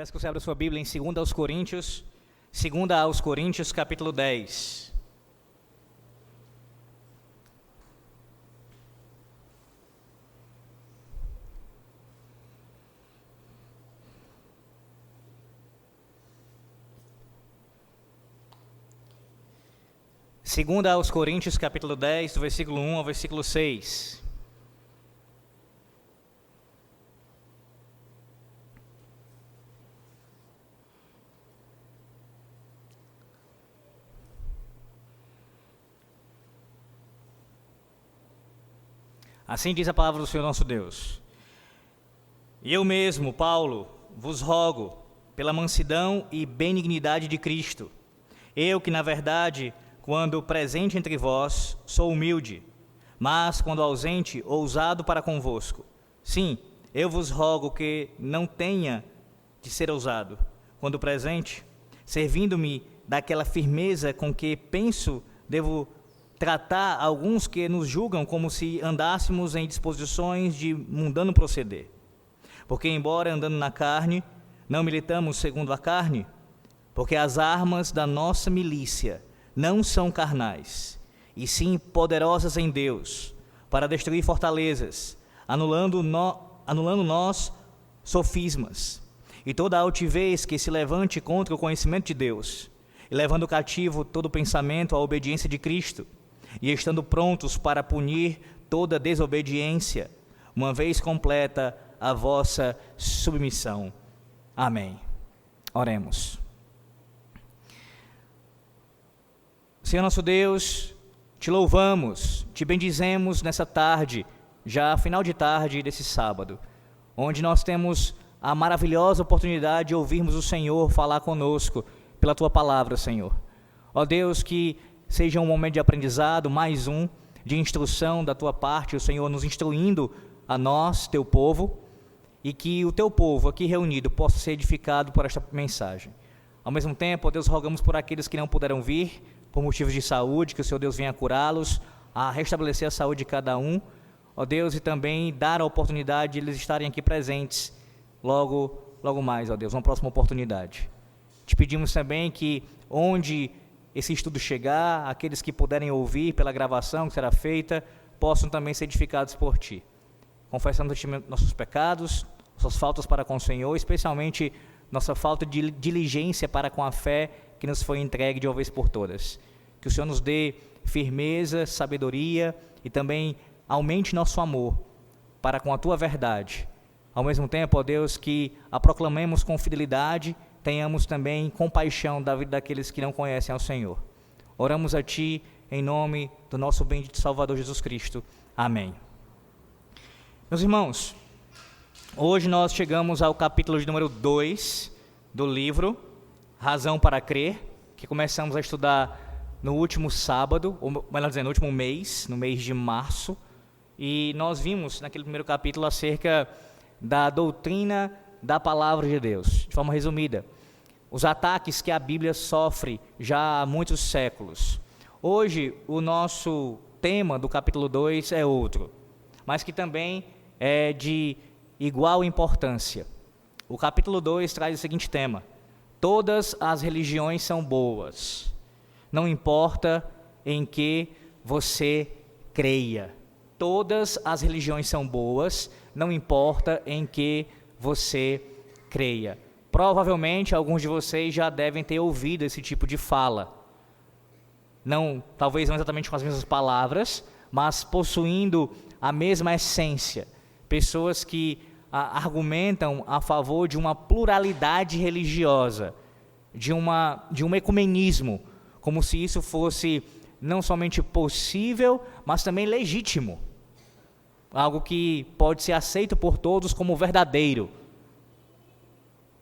Peço que você abra sua Bíblia em 2 Coríntios, capítulo 10. Segunda aos Coríntios, capítulo 10, do versículo 1 ao versículo 6. Assim diz a palavra do Senhor nosso Deus. E eu mesmo, Paulo, vos rogo, pela mansidão e benignidade de Cristo, eu que, na verdade, quando presente entre vós, sou humilde, mas, quando ausente, ousado para convosco. Sim, eu vos rogo que não tenha de ser ousado, quando presente, servindo-me daquela firmeza com que penso devo tratar alguns que nos julgam como se andássemos em disposições de mundano proceder. Porque, embora andando na carne, não militamos segundo a carne, porque as armas da nossa milícia não são carnais, e sim poderosas em Deus, para destruir fortalezas, anulando nós sofismas, e toda a altivez que se levante contra o conhecimento de Deus, e levando cativo todo pensamento à obediência de Cristo, e estando prontos para punir toda desobediência, uma vez completa a vossa submissão. Amém. Oremos. Senhor nosso Deus, te louvamos, te bendizemos nessa tarde, já final de tarde desse sábado, onde nós temos a maravilhosa oportunidade de ouvirmos o Senhor falar conosco pela Tua palavra, Senhor. Ó Deus, que seja um momento de aprendizado, mais um, de instrução da Tua parte, o Senhor nos instruindo a nós, Teu povo, e que o Teu povo aqui reunido possa ser edificado por esta mensagem. Ao mesmo tempo, ó Deus, rogamos por aqueles que não puderam vir, por motivos de saúde, que o Senhor Deus venha curá-los, a restabelecer a saúde de cada um, ó Deus, e também dar a oportunidade de eles estarem aqui presentes logo mais, ó Deus, uma próxima oportunidade. Te pedimos também que onde esse estudo chegar, aqueles que puderem ouvir pela gravação que será feita, possam também ser edificados por Ti. Confessando nossos pecados, nossas faltas para com o Senhor, especialmente nossa falta de diligência para com a fé que nos foi entregue de uma vez por todas. Que o Senhor nos dê firmeza, sabedoria e também aumente nosso amor para com a Tua verdade. Ao mesmo tempo, ó Deus, que a proclamemos com fidelidade, tenhamos também compaixão da vida daqueles que não conhecem ao Senhor. Oramos a Ti em nome do nosso bendito Salvador Jesus Cristo. Amém. Meus irmãos, hoje nós chegamos ao capítulo de número 2 do livro Razão para Crer, que começamos a estudar no último sábado, ou melhor dizendo, no último mês, no mês de março, e nós vimos naquele primeiro capítulo acerca da doutrina da palavra de Deus, de forma resumida, os ataques que a Bíblia sofre já há muitos séculos. Hoje, o nosso tema do capítulo 2 é outro, mas que também é de igual importância. O capítulo 2 traz o seguinte tema: todas as religiões são boas, não importa em que você creia. Todas as religiões são boas, não importa em que você creia. Provavelmente alguns de vocês já devem ter ouvido esse tipo de fala. Talvez não exatamente com as mesmas palavras, mas possuindo a mesma essência. Pessoas que argumentam a favor de uma pluralidade religiosa, de um ecumenismo, como se isso fosse não somente possível, mas também legítimo. Algo que pode ser aceito por todos como verdadeiro.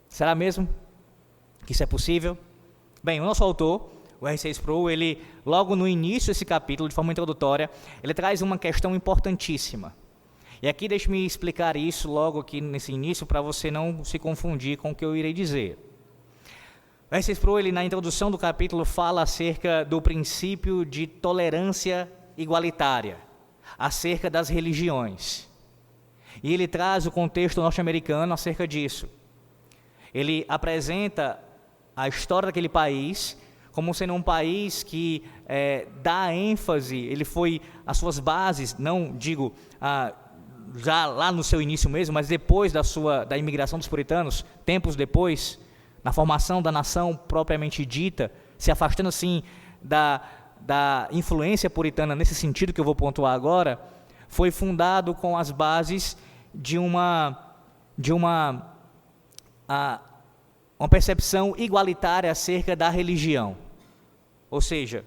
Será mesmo que isso é possível? Bem, o nosso autor, o R.C. Sproul, ele, logo no início desse capítulo, de forma introdutória, ele traz uma questão importantíssima. E aqui deixe-me explicar isso logo aqui nesse início, para você não se confundir com o que eu irei dizer. O R.C. Sproul, ele, na introdução do capítulo, fala acerca do princípio de tolerância igualitária, acerca das religiões. E ele traz o contexto norte-americano acerca disso. Ele apresenta a história daquele país como sendo um país que dá ênfase, as suas bases, não digo já lá no seu início mesmo, mas depois da imigração dos puritanos, tempos depois, na formação da nação propriamente dita, se afastando assim da influência puritana nesse sentido que eu vou pontuar agora, foi fundado com as bases de uma percepção igualitária acerca da religião. Ou seja,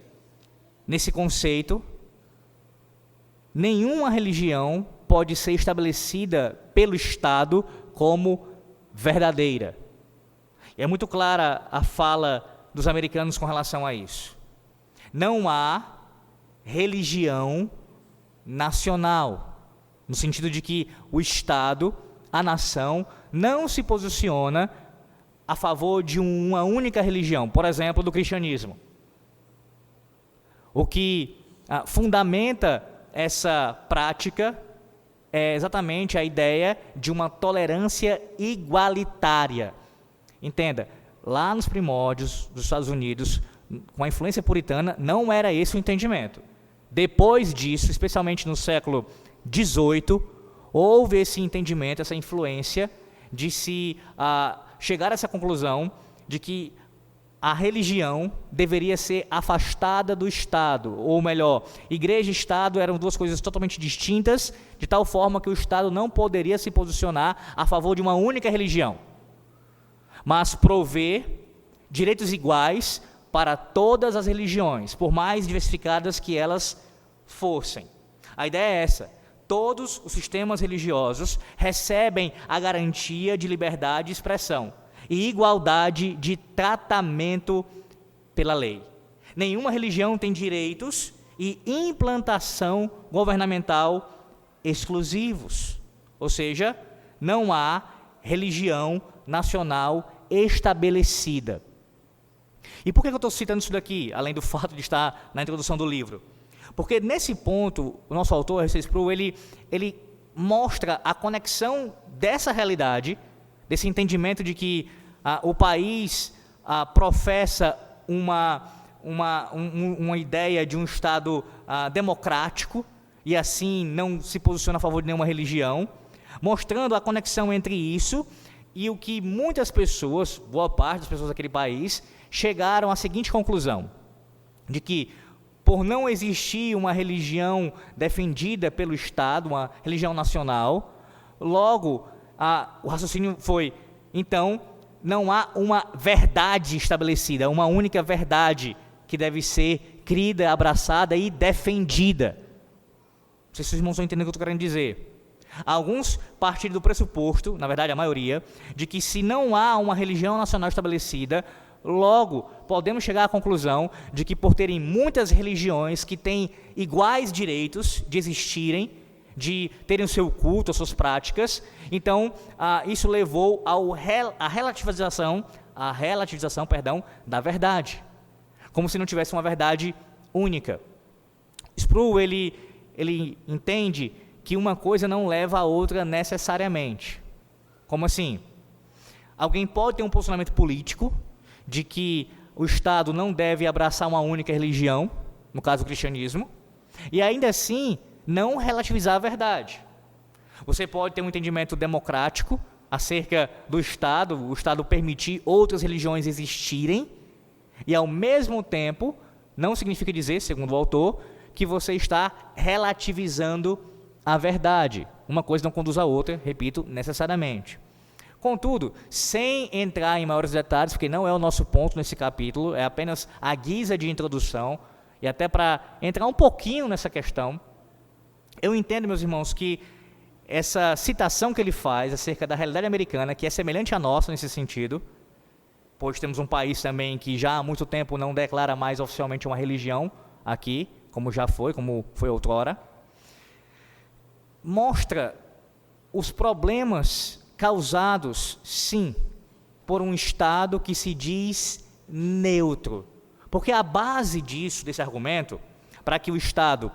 nesse conceito, nenhuma religião pode ser estabelecida pelo Estado como verdadeira. E é muito clara a fala dos americanos com relação a isso. Não há religião nacional, no sentido de que o Estado, a nação, não se posiciona a favor de uma única religião, por exemplo, do cristianismo. O que fundamenta essa prática é exatamente a ideia de uma tolerância igualitária. Entenda, lá nos primórdios dos Estados Unidos, com a influência puritana, não era esse o entendimento. Depois disso, especialmente no século XVIII, houve esse entendimento, essa influência de se chegar a essa conclusão de que a religião deveria ser afastada do Estado, ou melhor, igreja e Estado eram duas coisas totalmente distintas, de tal forma que o Estado não poderia se posicionar a favor de uma única religião, mas prover direitos iguais para todas as religiões, por mais diversificadas que elas fossem. A ideia é essa: todos os sistemas religiosos recebem a garantia de liberdade de expressão e igualdade de tratamento pela lei. Nenhuma religião tem direitos e implantação governamental exclusivos. Ou seja, não há religião nacional estabelecida. E por que eu estou citando isso daqui, além do fato de estar na introdução do livro? Porque nesse ponto, o nosso autor, R.C. Sproul, ele mostra a conexão dessa realidade, desse entendimento de que o país professa uma ideia de um Estado democrático e assim não se posiciona a favor de nenhuma religião, mostrando a conexão entre isso e o que muitas pessoas, boa parte das pessoas daquele país, chegaram à seguinte conclusão: de que, por não existir uma religião defendida pelo Estado, uma religião nacional, logo o raciocínio foi, então, não há uma verdade estabelecida, uma única verdade que deve ser crida, abraçada e defendida. Não sei se os irmãos estão entendendo o que eu estou querendo dizer. Alguns partem do pressuposto, na verdade a maioria, de que se não há uma religião nacional estabelecida, logo podemos chegar à conclusão de que, por terem muitas religiões que têm iguais direitos de existirem, de terem o seu culto, as suas práticas, então isso levou à relativização da verdade, como se não tivesse uma verdade única. Sproul, ele entende que uma coisa não leva a outra necessariamente. Como assim? Alguém pode ter um posicionamento político de que o Estado não deve abraçar uma única religião, no caso o cristianismo, e ainda assim não relativizar a verdade. Você pode ter um entendimento democrático acerca do Estado, o Estado permitir outras religiões existirem, e ao mesmo tempo, não significa dizer, segundo o autor, que você está relativizando a verdade. Uma coisa não conduz à outra, repito, necessariamente. Contudo, sem entrar em maiores detalhes, porque não é o nosso ponto nesse capítulo, é apenas a guisa de introdução, e até para entrar um pouquinho nessa questão, eu entendo, meus irmãos, que essa citação que ele faz acerca da realidade americana, que é semelhante à nossa nesse sentido, pois temos um país também que já há muito tempo não declara mais oficialmente uma religião aqui, como foi outrora, mostra os problemas causados, sim, por um Estado que se diz neutro. Porque a base desse argumento, para que o Estado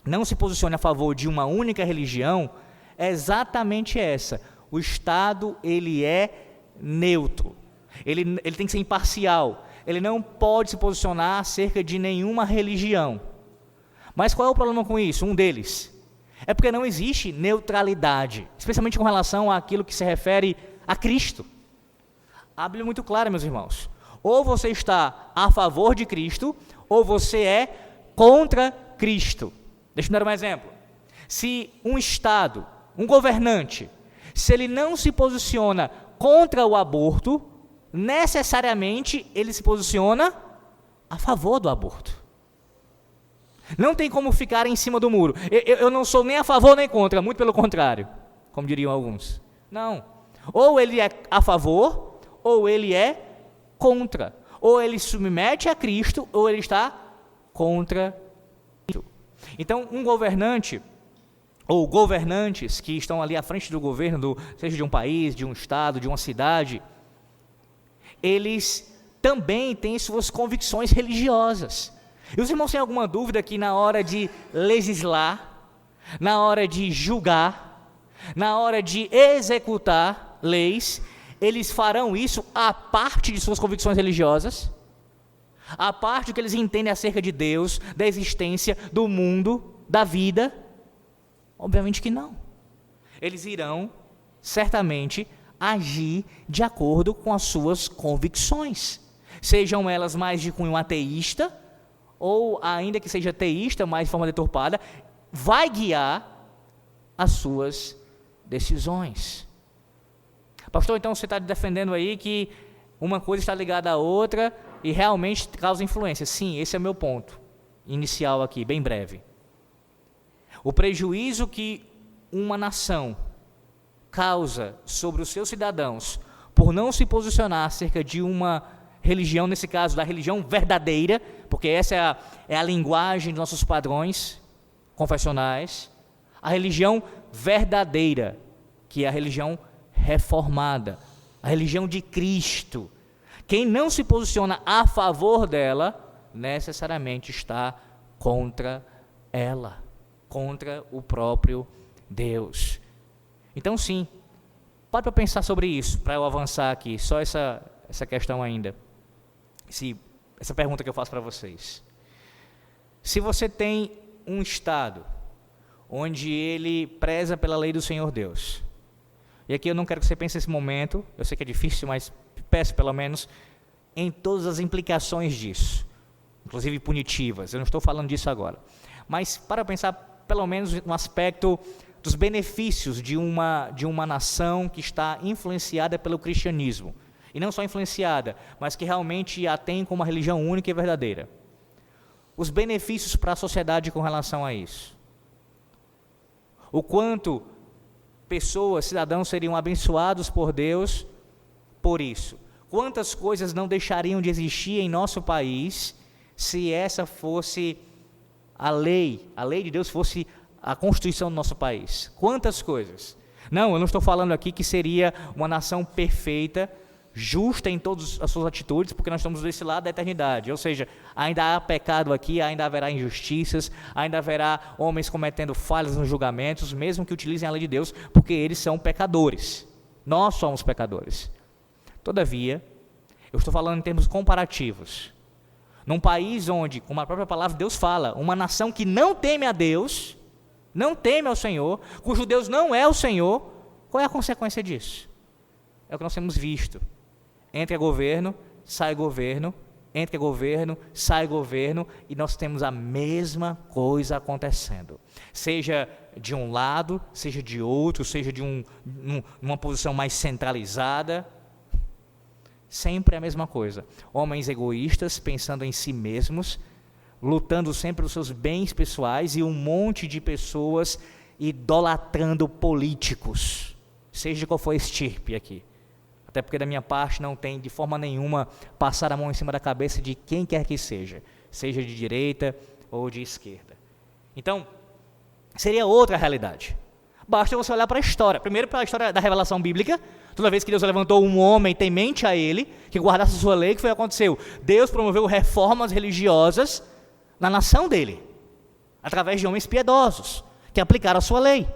não se posicione a favor de uma única religião, é exatamente essa: o Estado, ele é neutro. Ele tem que ser imparcial. Ele não pode se posicionar acerca de nenhuma religião. Mas qual é o problema com isso? Um deles é porque não existe neutralidade, especialmente com relação àquilo que se refere a Cristo. A Bíblia é muito clara, meus irmãos. Ou você está a favor de Cristo, ou você é contra Cristo. Deixa eu dar um exemplo. Se um Estado, um governante, se ele não se posiciona contra o aborto, necessariamente ele se posiciona a favor do aborto. Não tem como ficar em cima do muro. Eu não sou nem a favor nem contra, muito pelo contrário, como diriam alguns. Não. Ou ele é a favor, ou ele é contra. Ou ele submete a Cristo, ou ele está contra Cristo. Então, um governante, ou governantes que estão ali à frente do governo, seja de um país, de um estado, de uma cidade, eles também têm suas convicções religiosas. E os irmãos têm alguma dúvida que na hora de legislar, na hora de julgar, na hora de executar leis, eles farão isso à parte de suas convicções religiosas? À parte do que eles entendem acerca de Deus, da existência, do mundo, da vida? Obviamente que não. Eles irão, certamente, agir de acordo com as suas convicções. Sejam elas mais de cunho ateísta, ou ainda que seja teísta, mas de forma deturpada, vai guiar as suas decisões. Pastor, então você está defendendo aí que uma coisa está ligada à outra e realmente causa influência. Sim, esse é o meu ponto inicial aqui, bem breve. O prejuízo que uma nação causa sobre os seus cidadãos por não se posicionar acerca de uma religião, nesse caso da religião verdadeira, porque essa é a linguagem dos nossos padrões confessionais, a religião verdadeira, que é a religião reformada, a religião de Cristo. Quem não se posiciona a favor dela, necessariamente está contra ela, contra o próprio Deus. Então sim, pare para pensar sobre isso, para eu avançar aqui, só essa questão ainda, essa pergunta que eu faço para vocês. Se você tem um Estado onde ele preza pela lei do Senhor Deus, e aqui eu não quero que você pense nesse momento, eu sei que é difícil, mas peço pelo menos em todas as implicações disso, inclusive punitivas, eu não estou falando disso agora, mas para pensar pelo menos no aspecto dos benefícios de uma nação que está influenciada pelo cristianismo, e não só influenciada, mas que realmente a tem como uma religião única e verdadeira. Os benefícios para a sociedade com relação a isso. O quanto pessoas, cidadãos seriam abençoados por Deus por isso. Quantas coisas não deixariam de existir em nosso país se essa fosse a lei de Deus fosse a Constituição do nosso país. Quantas coisas. Não, eu não estou falando aqui que seria uma nação perfeita, justa em todas as suas atitudes, porque nós estamos desse lado da eternidade, ou seja, ainda há pecado aqui, ainda haverá injustiças, ainda haverá homens cometendo falhas nos julgamentos, mesmo que utilizem a lei de Deus, porque eles são pecadores, nós somos pecadores. Todavia, eu estou falando em termos comparativos, num país onde, como a própria palavra de Deus fala, uma nação que não teme a Deus, não teme ao Senhor, cujo Deus não é o Senhor, qual é a consequência disso? É o que nós temos visto. Entra governo, sai governo, entra governo, sai governo, e nós temos a mesma coisa acontecendo. Seja de um lado, seja de outro, seja de uma posição mais centralizada, sempre a mesma coisa. Homens egoístas, pensando em si mesmos, lutando sempre pelos seus bens pessoais, e um monte de pessoas idolatrando políticos, seja qual for a estirpe aqui. Até porque da minha parte não tem de forma nenhuma passar a mão em cima da cabeça de quem quer que seja de direita ou de esquerda. Então, seria outra realidade. Basta você olhar para a história. Primeiro para a história da revelação bíblica. Toda vez que Deus levantou um homem temente a Ele, que guardasse a sua lei, o que foi que aconteceu? Deus promoveu reformas religiosas na nação dele, através de homens piedosos, que aplicaram a sua lei.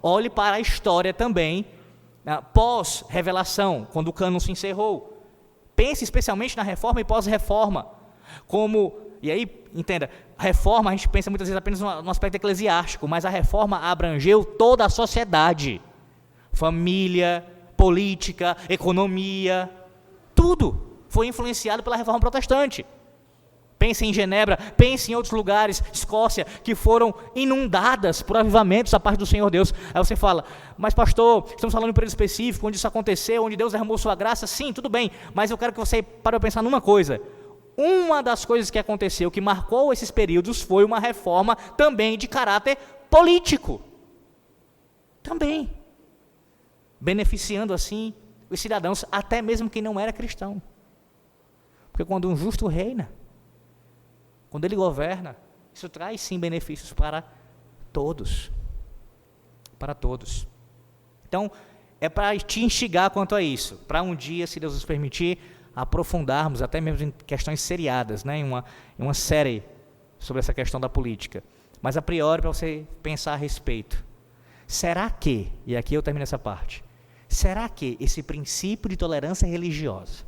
Olhe para a história também pós-revelação, quando o cânon se encerrou. Pense especialmente na reforma e pós-reforma. E aí, entenda, a reforma a gente pensa muitas vezes apenas no aspecto eclesiástico, mas a reforma abrangeu toda a sociedade. Família, política, economia, tudo foi influenciado pela reforma protestante. Pense em Genebra, pense em outros lugares, Escócia, que foram inundadas por avivamentos da parte do Senhor Deus. Aí você fala, mas pastor, estamos falando de um período específico, onde isso aconteceu, onde Deus derramou sua graça. Sim, tudo bem, mas eu quero que você pare para pensar numa coisa. Uma das coisas que aconteceu, que marcou esses períodos, foi uma reforma também de caráter político. Também. Beneficiando assim os cidadãos, até mesmo quem não era cristão. Porque quando um justo reina, quando ele governa, isso traz sim benefícios para todos. Para todos. Então, é para te instigar quanto a isso. Para um dia, se Deus nos permitir, aprofundarmos, até mesmo em questões seriadas, né, em uma série sobre essa questão da política. Mas a priori, para você pensar a respeito. Será que, e aqui eu termino essa parte, será que esse princípio de tolerância religiosa,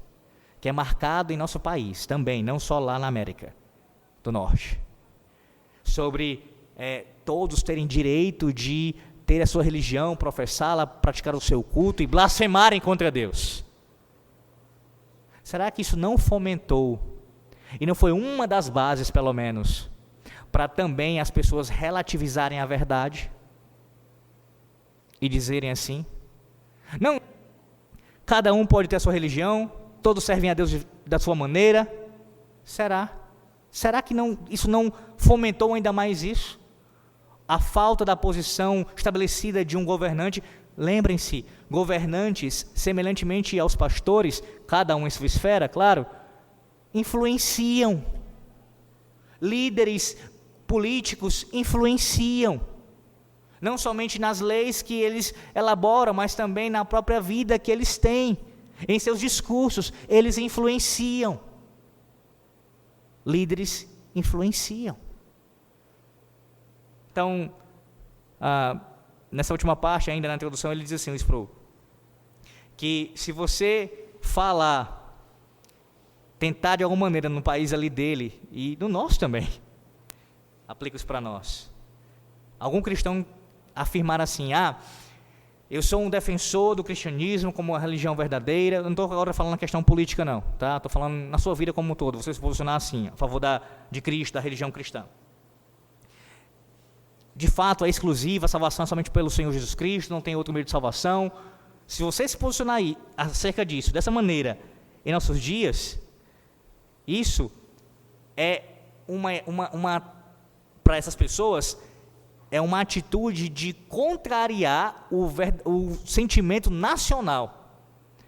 que é marcado em nosso país também, não só lá na América do Norte, sobre todos terem direito de ter a sua religião, professá-la, praticar o seu culto e blasfemarem contra Deus. Será que isso não fomentou, e não foi uma das bases, pelo menos, para também as pessoas relativizarem a verdade e dizerem assim, não, cada um pode ter a sua religião, todos servem a Deus da sua maneira? Será? Será que isso não fomentou ainda mais isso? A falta da posição estabelecida de um governante. Lembrem-se, governantes, semelhantemente aos pastores, cada um em sua esfera, claro, influenciam. Líderes políticos influenciam. Não somente nas leis que eles elaboram, mas também na própria vida que eles têm. Em seus discursos, eles influenciam. Líderes influenciam. Então, nessa última parte, ainda na introdução, ele diz assim, o Sproul, que se você falar, tentar de alguma maneira no país ali dele, e no nosso também, aplica isso para nós, algum cristão afirmar assim, eu sou um defensor do cristianismo como uma religião verdadeira, eu não estou agora falando na questão política não, tá? Estou falando na sua vida como um todo, você se posicionar assim, a favor de Cristo, da religião cristã. De fato é exclusiva, a salvação é somente pelo Senhor Jesus Cristo, não tem outro meio de salvação. Se você se posicionar aí acerca disso, dessa maneira, em nossos dias, isso é para essas pessoas, é uma atitude de contrariar o sentimento nacional,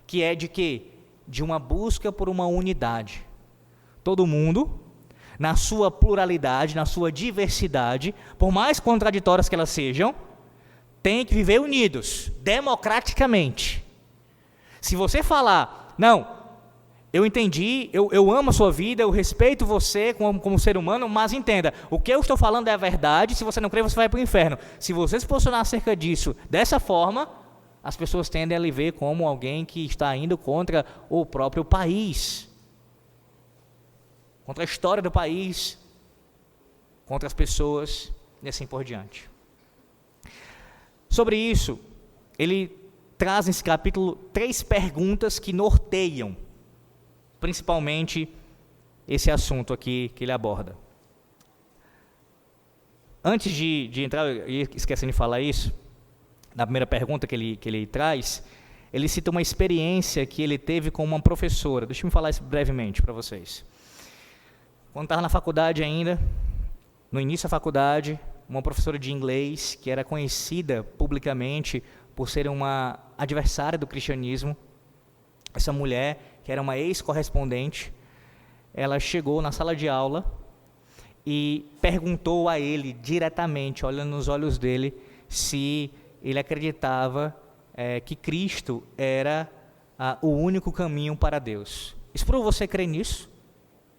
que é de quê? De uma busca por uma unidade. Todo mundo, na sua pluralidade, na sua diversidade, por mais contraditórias que elas sejam, tem que viver unidos, democraticamente. Se você falar, não, eu entendi, eu amo a sua vida, eu respeito você como ser humano, mas entenda, o que eu estou falando é a verdade, se você não crê, você vai para o inferno. Se você se posicionar acerca disso, dessa forma, as pessoas tendem a lhe ver como alguém que está indo contra o próprio país, contra a história do país, contra as pessoas, e assim por diante. Sobre isso, ele traz nesse capítulo 3 perguntas que norteiam principalmente esse assunto aqui que ele aborda. Antes de entrar, eu ia esquecendo de falar isso, na primeira pergunta que ele traz, ele cita uma experiência que ele teve com uma professora. Deixa eu me falar isso brevemente para vocês. Quando estava na faculdade ainda, no início da faculdade, uma professora de inglês, que era conhecida publicamente por ser uma adversária do cristianismo, essa mulher, que era uma ex-correspondente, ela chegou na sala de aula e perguntou a ele diretamente, olhando nos olhos dele, se ele acreditava que Cristo era o único caminho para Deus. Sproul, você crê nisso?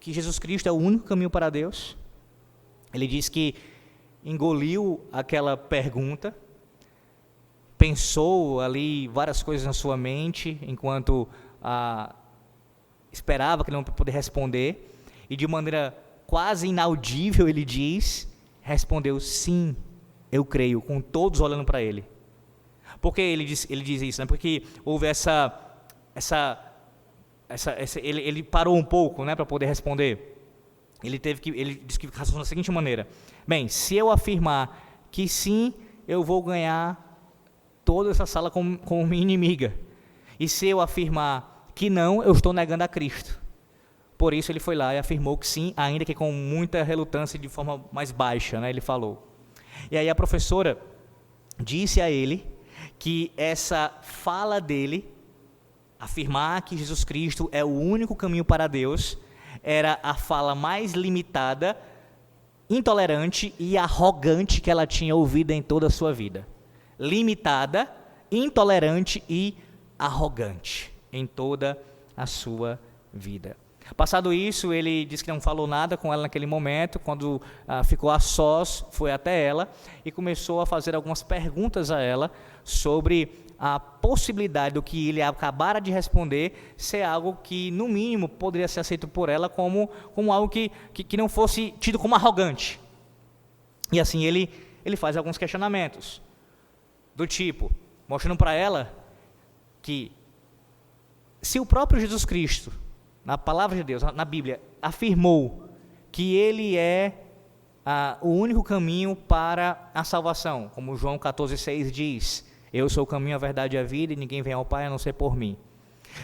Que Jesus Cristo é o único caminho para Deus? Ele diz que engoliu aquela pergunta, pensou ali várias coisas na sua mente, enquanto esperava que ele não poderia responder, e de maneira quase inaudível ele respondeu: sim, eu creio, com todos olhando para ele. Por que ele diz isso? Né? Porque houve ele parou um pouco, né, para poder responder. Ele disse que raciocinou da seguinte maneira: bem, se eu afirmar que sim, eu vou ganhar toda essa sala como minha inimiga. E se eu afirmar que não, eu estou negando a Cristo. Por isso ele foi lá e afirmou que sim, ainda que com muita relutância e de forma mais baixa, né, ele falou. E aí a professora disse a ele que essa fala dele, afirmar que Jesus Cristo é o único caminho para Deus, era a fala mais limitada, intolerante e arrogante que ela tinha ouvido em toda a sua vida. Limitada, intolerante e arrogante em toda a sua vida. Passado isso, ele disse que não falou nada com ela naquele momento. Quando ficou a sós, foi até ela e começou a fazer algumas perguntas a ela sobre a possibilidade do que ele acabara de responder ser algo que, no mínimo, poderia ser aceito por ela como algo que não fosse tido como arrogante. E assim ele faz alguns questionamentos, do tipo, mostrando para ela que se o próprio Jesus Cristo, na palavra de Deus, na Bíblia, afirmou que ele é o único caminho para a salvação, como João 14,6 diz: eu sou o caminho, a verdade e a vida, e ninguém vem ao Pai a não ser por mim.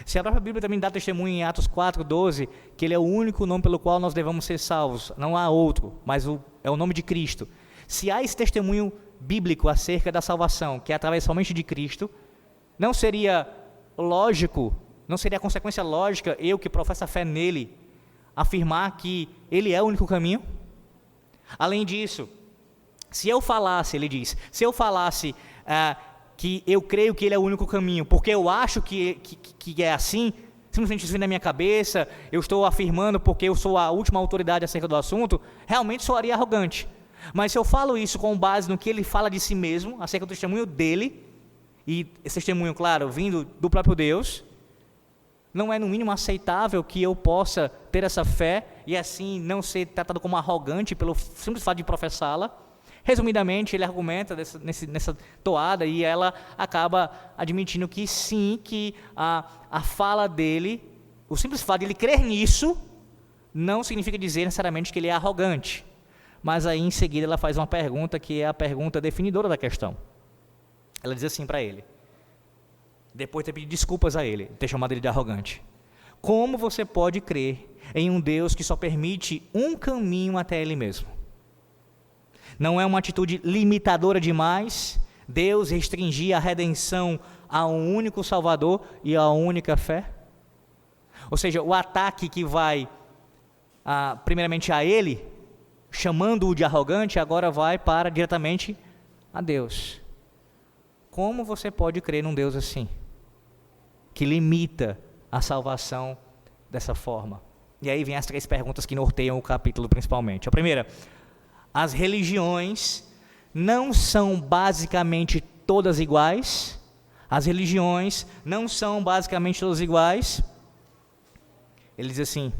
Se a própria Bíblia também dá testemunho em Atos 4,12, que ele é o único nome pelo qual nós devemos ser salvos, não há outro, mas é o nome de Cristo. Se há esse testemunho bíblico acerca da salvação, que é através somente de Cristo, não seria lógico, não seria a consequência lógica, eu que professo a fé nele, afirmar que ele é o único caminho? Além disso, se eu falasse, ele diz, se eu falasse que eu creio que ele é o único caminho, porque eu acho que é assim, simplesmente isso vem na minha cabeça, eu estou afirmando porque eu sou a última autoridade acerca do assunto, realmente soaria arrogante. Mas se eu falo isso com base no que ele fala de si mesmo, acerca do testemunho dele, e esse testemunho, claro, vindo do próprio Deus, não é no mínimo aceitável que eu possa ter essa fé e assim não ser tratado como arrogante pelo simples fato de professá-la. Resumidamente, ele argumenta nessa toada e ela acaba admitindo que sim, que a fala dele, o simples fato de ele crer nisso, não significa dizer necessariamente que ele é arrogante. Mas aí em seguida ela faz uma pergunta que é a pergunta definidora da questão. Ela diz assim para ele, depois de ter pedido desculpas a ele, ter chamado ele de arrogante: como você pode crer em um Deus que só permite um caminho até ele mesmo? Não é uma atitude limitadora demais Deus restringir a redenção a um único Salvador e a única fé? Ou seja, o ataque que vai primeiramente a ele, chamando-o de arrogante, agora vai para diretamente a Deus. Como você pode crer num Deus assim, que limita a salvação dessa forma? E aí vem as 3 perguntas que norteiam o capítulo principalmente. A primeira: as religiões não são basicamente todas iguais? As religiões não são basicamente todas iguais? Ele diz assim,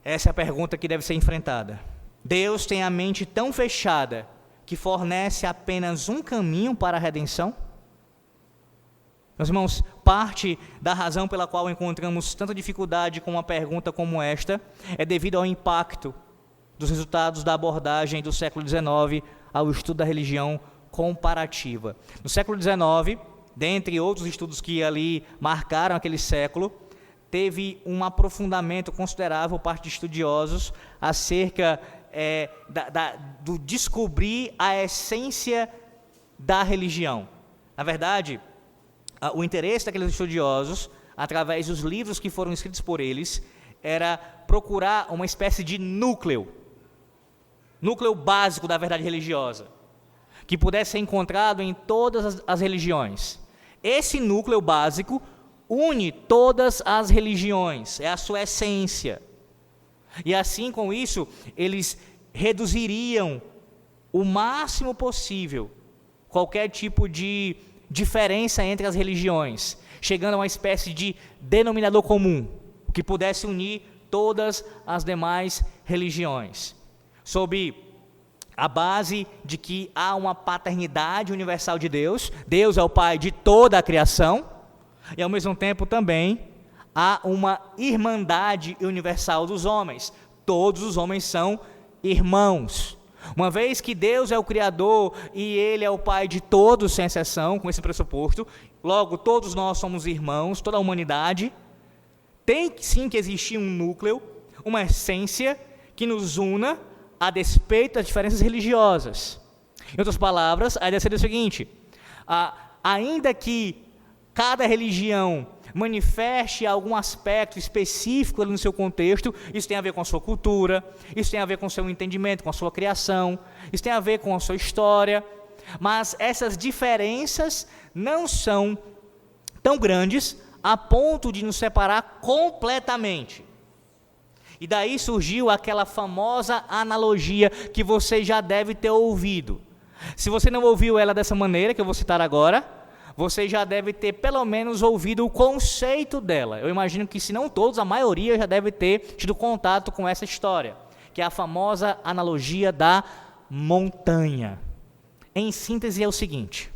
essa é a pergunta que deve ser enfrentada. Deus tem a mente tão fechada que fornece apenas um caminho para a redenção? Meus irmãos, parte da razão pela qual encontramos tanta dificuldade com uma pergunta como esta é devido ao impacto dos resultados da abordagem do século XIX ao estudo da religião comparativa. No século XIX, dentre outros estudos que ali marcaram aquele século, teve um aprofundamento considerável por parte de estudiosos acerca do descobrir a essência da religião. Na verdade, o interesse daqueles estudiosos, através dos livros que foram escritos por eles, era procurar uma espécie de núcleo básico da verdade religiosa, que pudesse ser encontrado em todas as religiões. Esse núcleo básico une todas as religiões, é a sua essência. E assim, com isso, eles reduziriam o máximo possível qualquer tipo de diferença entre as religiões, chegando a uma espécie de denominador comum, que pudesse unir todas as demais religiões, sob a base de que há uma paternidade universal de Deus, Deus é o Pai de toda a criação, e ao mesmo tempo também há uma irmandade universal dos homens, todos os homens são irmãos. Uma vez que Deus é o Criador e Ele é o Pai de todos, sem exceção, com esse pressuposto, logo todos nós somos irmãos, toda a humanidade, tem sim que existir um núcleo, uma essência que nos una a despeito das diferenças religiosas. Em outras palavras, a ideia seria o seguinte: ainda que cada religião manifeste algum aspecto específico ali no seu contexto, isso tem a ver com a sua cultura, isso tem a ver com o seu entendimento, com a sua criação, isso tem a ver com a sua história, mas essas diferenças não são tão grandes a ponto de nos separar completamente. E daí surgiu aquela famosa analogia que você já deve ter ouvido. Se você não ouviu ela dessa maneira, que eu vou citar agora, você já deve ter pelo menos ouvido o conceito dela. Eu imagino que, se não todos, a maioria já deve ter tido contato com essa história, que é a famosa analogia da montanha. Em síntese, é o seguinte: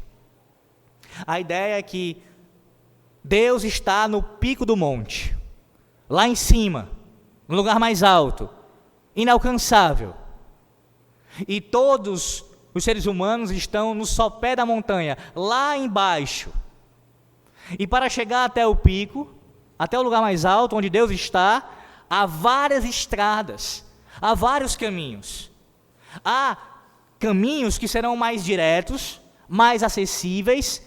a ideia é que Deus está no pico do monte, lá em cima, no lugar mais alto, inalcançável, e todos os seres humanos estão no sopé da montanha, lá embaixo. E para chegar até o pico, até o lugar mais alto, onde Deus está, há várias estradas, há vários caminhos. Há caminhos que serão mais diretos, mais acessíveis,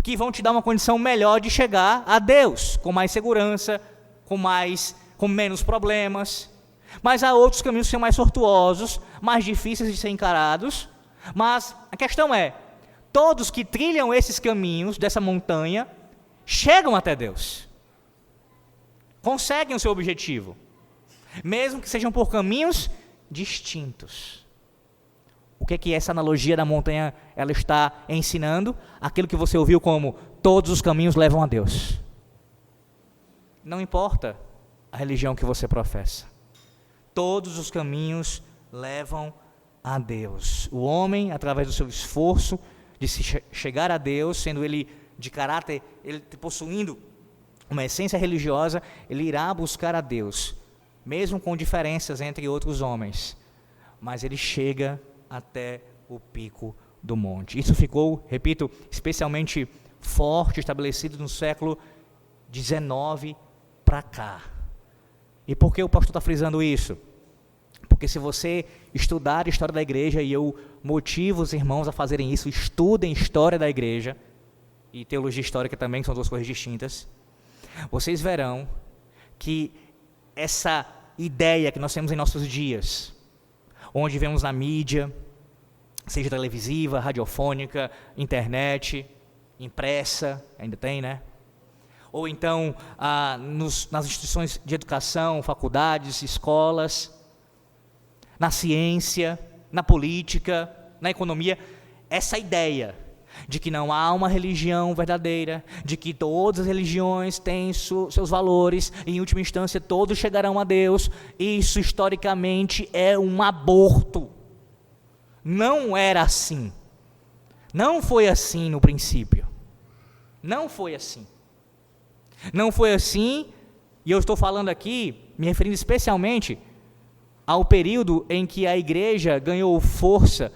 que vão te dar uma condição melhor de chegar a Deus, com mais segurança, com menos problemas. Mas há outros caminhos que são mais tortuosos, mais difíceis de ser encarados. Mas a questão é, todos que trilham esses caminhos dessa montanha chegam até Deus, conseguem o seu objetivo, mesmo que sejam por caminhos distintos. O que é que essa analogia da montanha ela está ensinando? Aquilo que você ouviu como todos os caminhos levam a Deus. Não importa a religião que você professa, todos os caminhos levam a Deus. O homem, através do seu esforço de se chegar a Deus, sendo ele de caráter, ele possuindo uma essência religiosa, ele irá buscar a Deus, mesmo com diferenças entre outros homens, mas ele chega até o pico do monte. Isso ficou, repito, especialmente forte, estabelecido no século XIX para cá. E por que o pastor está frisando isso? Porque se você estudar a história da igreja, e eu motivo os irmãos a fazerem isso, estudem história da igreja, e teologia histórica também, que são duas coisas distintas, vocês verão que essa ideia que nós temos em nossos dias, onde vemos na mídia, seja televisiva, radiofônica, internet, impressa, ainda tem, né? Ou então nas instituições de educação, faculdades, escolas, na ciência, na política, na economia, essa ideia de que não há uma religião verdadeira, de que todas as religiões têm seus valores, e em última instância todos chegarão a Deus, isso historicamente é um aborto. Não era assim. Não foi assim no princípio. Não foi assim. Não foi assim, e eu estou falando aqui, me referindo especialmente ao período em que a igreja ganhou força.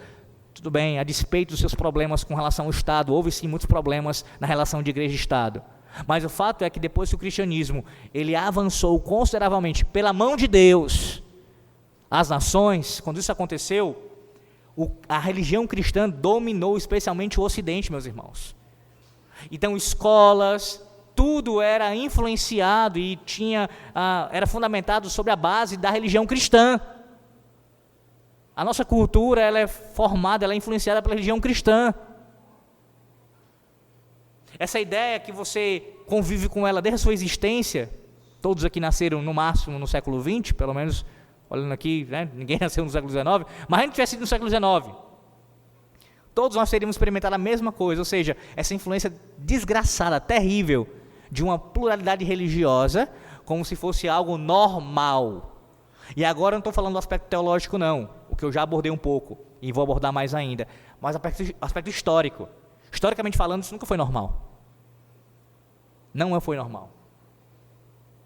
Tudo bem, a despeito dos seus problemas com relação ao Estado, houve sim muitos problemas na relação de igreja e Estado, mas o fato é que depois que o cristianismo ele avançou consideravelmente pela mão de Deus, as nações, quando isso aconteceu, a religião cristã dominou especialmente o Ocidente, meus irmãos. Então escolas, tudo era influenciado e era fundamentado sobre a base da religião cristã. A nossa cultura ela é formada, ela é influenciada pela religião cristã. Essa ideia que você convive com ela desde a sua existência, todos aqui nasceram no máximo no século XX, pelo menos, olhando aqui, né, ninguém nasceu no século XIX, mas a gente tivesse sido no século XIX. todos nós teríamos experimentado a mesma coisa, ou seja, essa influência desgraçada, terrível, de uma pluralidade religiosa, como se fosse algo normal. E agora eu não estou falando do aspecto teológico não, o que eu já abordei um pouco, e vou abordar mais ainda, mas aspecto histórico. Historicamente falando, isso nunca foi normal. Não foi normal.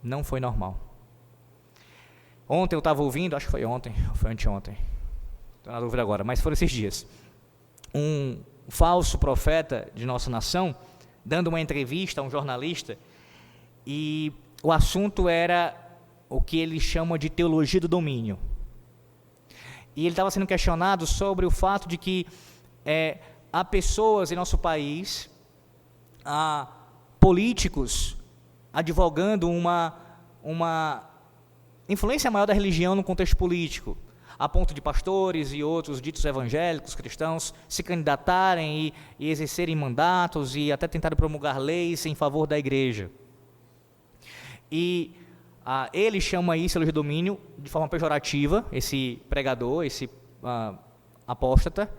Não foi normal. Ontem eu estava ouvindo, acho que foi ontem, ou foi anteontem, estou na dúvida agora, mas foram esses dias, um falso profeta de nossa nação, dando uma entrevista a um jornalista, e o assunto era o que ele chama de teologia do domínio. E ele estava sendo questionado sobre o fato de que há pessoas em nosso país, há políticos advogando uma influência maior da religião no contexto político, a ponto de pastores e outros ditos evangélicos, cristãos, se candidatarem e exercerem mandatos e até tentarem promulgar leis em favor da igreja. E ele chama isso de domínio de forma pejorativa, esse pregador, esse apóstata,